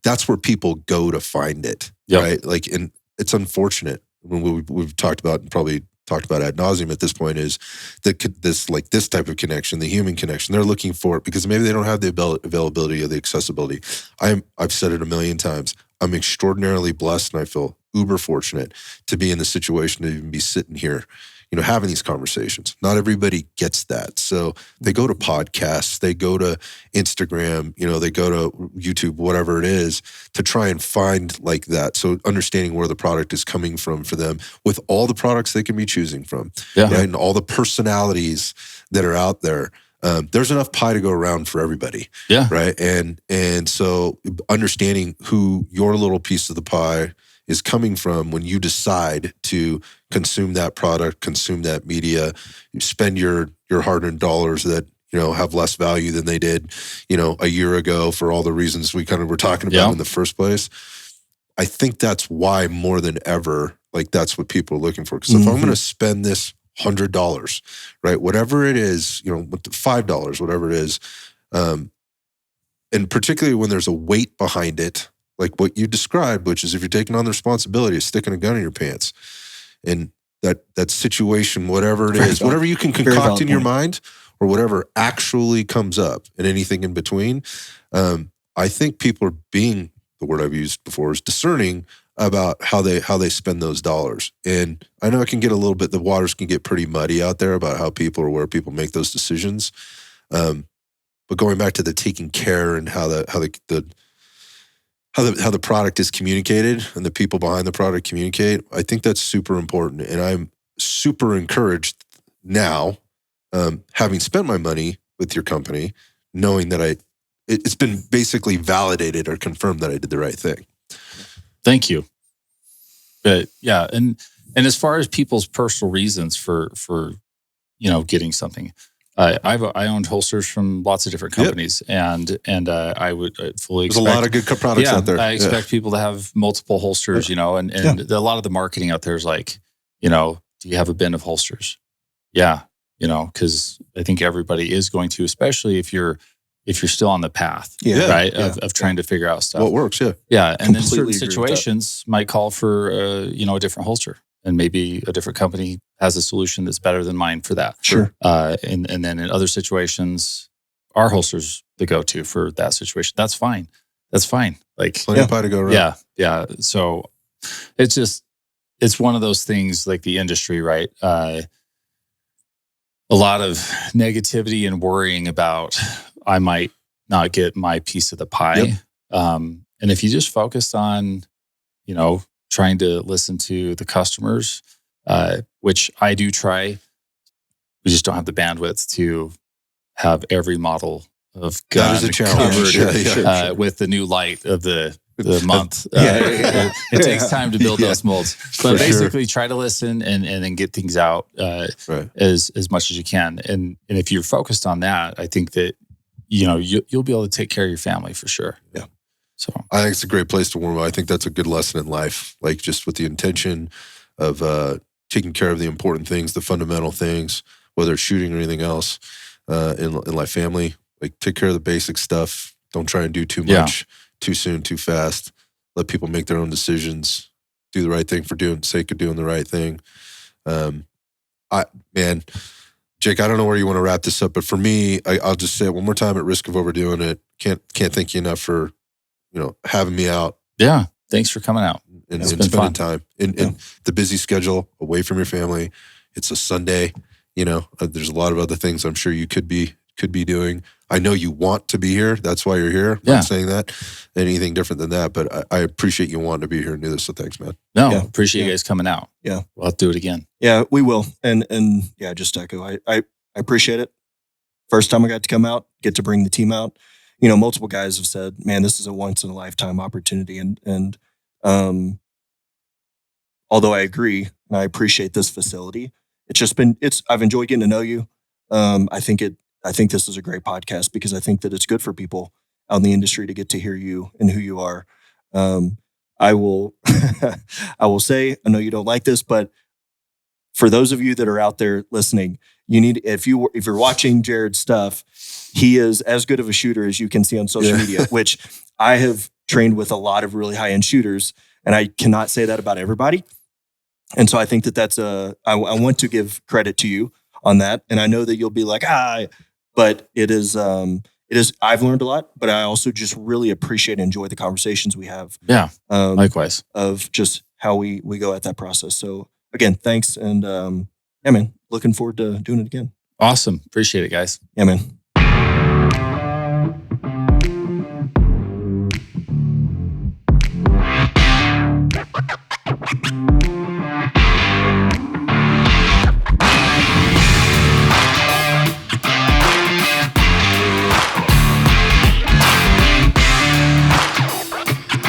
Speaker 1: That's where people go to find it, right? Like, and it's unfortunate when we've talked about, and probably talked about ad nauseum at this point, is this type of connection, the human connection. They're looking for it because maybe they don't have the availability or the accessibility. I've said it a million times. I'm extraordinarily blessed, and I feel uber fortunate to be in the situation to even be sitting here, having these conversations. Not everybody gets that. So they go to podcasts, they go to Instagram, they go to YouTube, whatever it is, to try and find like that. So understanding where the product is coming from for them, with all the products they can be choosing from, right? And all the personalities that are out there. There's enough pie to go around for everybody. Yeah. Right. And so understanding who your little piece of the pie is coming from when you decide to consume that product, consume that media, you spend your hard-earned dollars that, have less value than they did, a year ago, for all the reasons we kind of were talking about in the first place. I think that's why more than ever, like, that's what people are looking for. Because if I'm going to spend this $100, right, whatever it is, $5, whatever it is, and particularly when there's a weight behind it, like what you described, which is if you're taking on the responsibility of sticking a gun in your pants, and that situation, whatever it is, whatever you can concoct in your mind, or whatever actually comes up, and anything in between, I think people are being, the word I've used before is discerning about how they spend those dollars. And I know it can get a little bit, the waters can get pretty muddy out there about how people, or where people make those decisions. But going back to the taking care and how the product is communicated and the people behind the product communicate, I think that's super important. And I'm super encouraged now, having spent my money with your company, knowing that it's been basically validated or confirmed that I did the right thing.
Speaker 2: Thank you. But yeah, and as far as people's personal reasons for getting something, I owned holsters from lots of different companies, and I would fully expect.
Speaker 1: There's a lot of good products out there.
Speaker 2: I expect people to have multiple holsters, you know, and a lot of the marketing out there is like, you know, do you have a bin of holsters? Yeah, you know, because I think everybody is going to, especially if you're still on the path, right, of trying to figure out stuff.
Speaker 1: What works,
Speaker 2: yeah, and then certain situations might call for you know, a different holster. And maybe a different company has a solution that's better than mine for that.
Speaker 3: Sure.
Speaker 2: And then in other situations, our holster's the go-to for that situation. That's fine. Like
Speaker 1: plenty of pie to go around.
Speaker 2: Yeah. So it's one of those things like the industry, right? A lot of negativity and worrying about I might not get my piece of the pie. And if you just focused on, you know, trying to listen to the customers, which I do try. We just don't have the bandwidth to have every model of gun covered with the new light of the month. It takes time to build those molds. But basically try to listen and then get things out as much as you can. And if you're focused on that, I think that, you know, you'll be able to take care of your family for sure.
Speaker 1: Yeah. So I think it's a great place to warm up. I think that's a good lesson in life, like just with the intention of taking care of the important things, the fundamental things, whether it's shooting or anything else in life, family, like take care of the basic stuff. Don't try and do too much, too soon, too fast. Let people make their own decisions. Do the right thing for sake of doing the right thing. Jake, I don't know where you want to wrap this up, but for me, I'll just say it one more time at risk of overdoing it. Can't thank you enough for, you know, having me out.
Speaker 2: Yeah. Thanks for coming out.
Speaker 1: And spending time in the busy schedule away from your family. It's a Sunday, you know, there's a lot of other things I'm sure you could be doing. I know you want to be here. That's why you're here. I'm not saying that anything different than that, but I appreciate you wanting to be here and do this. So thanks, man.
Speaker 2: No, appreciate you guys coming out.
Speaker 3: Yeah.
Speaker 2: We'll have to do it again.
Speaker 3: Yeah, we will. And yeah, just echo. I appreciate it. First time I got to come out, get to bring the team out. You know, multiple guys have said, man, this is a once in a lifetime opportunity. And although I agree and I appreciate this facility, I've enjoyed getting to know you. I think this is a great podcast because I think that it's good for people out in the industry to get to hear you and who you are. I will say, I know you don't like this, but for those of you that are out there listening, if you're watching Jared's stuff, he is as good of a shooter as you can see on social media, which I have trained with a lot of really high-end shooters, and I cannot say that about everybody. And so I think that I want to give credit to you on that. And I know that you'll be like, but it is, I've learned a lot, but I also just really appreciate and enjoy the conversations we have.
Speaker 2: Yeah. Likewise.
Speaker 3: Of just how we go at that process. So again, thanks. And yeah, man, looking forward to doing it again.
Speaker 2: Awesome. Appreciate it, guys.
Speaker 3: Yeah, man.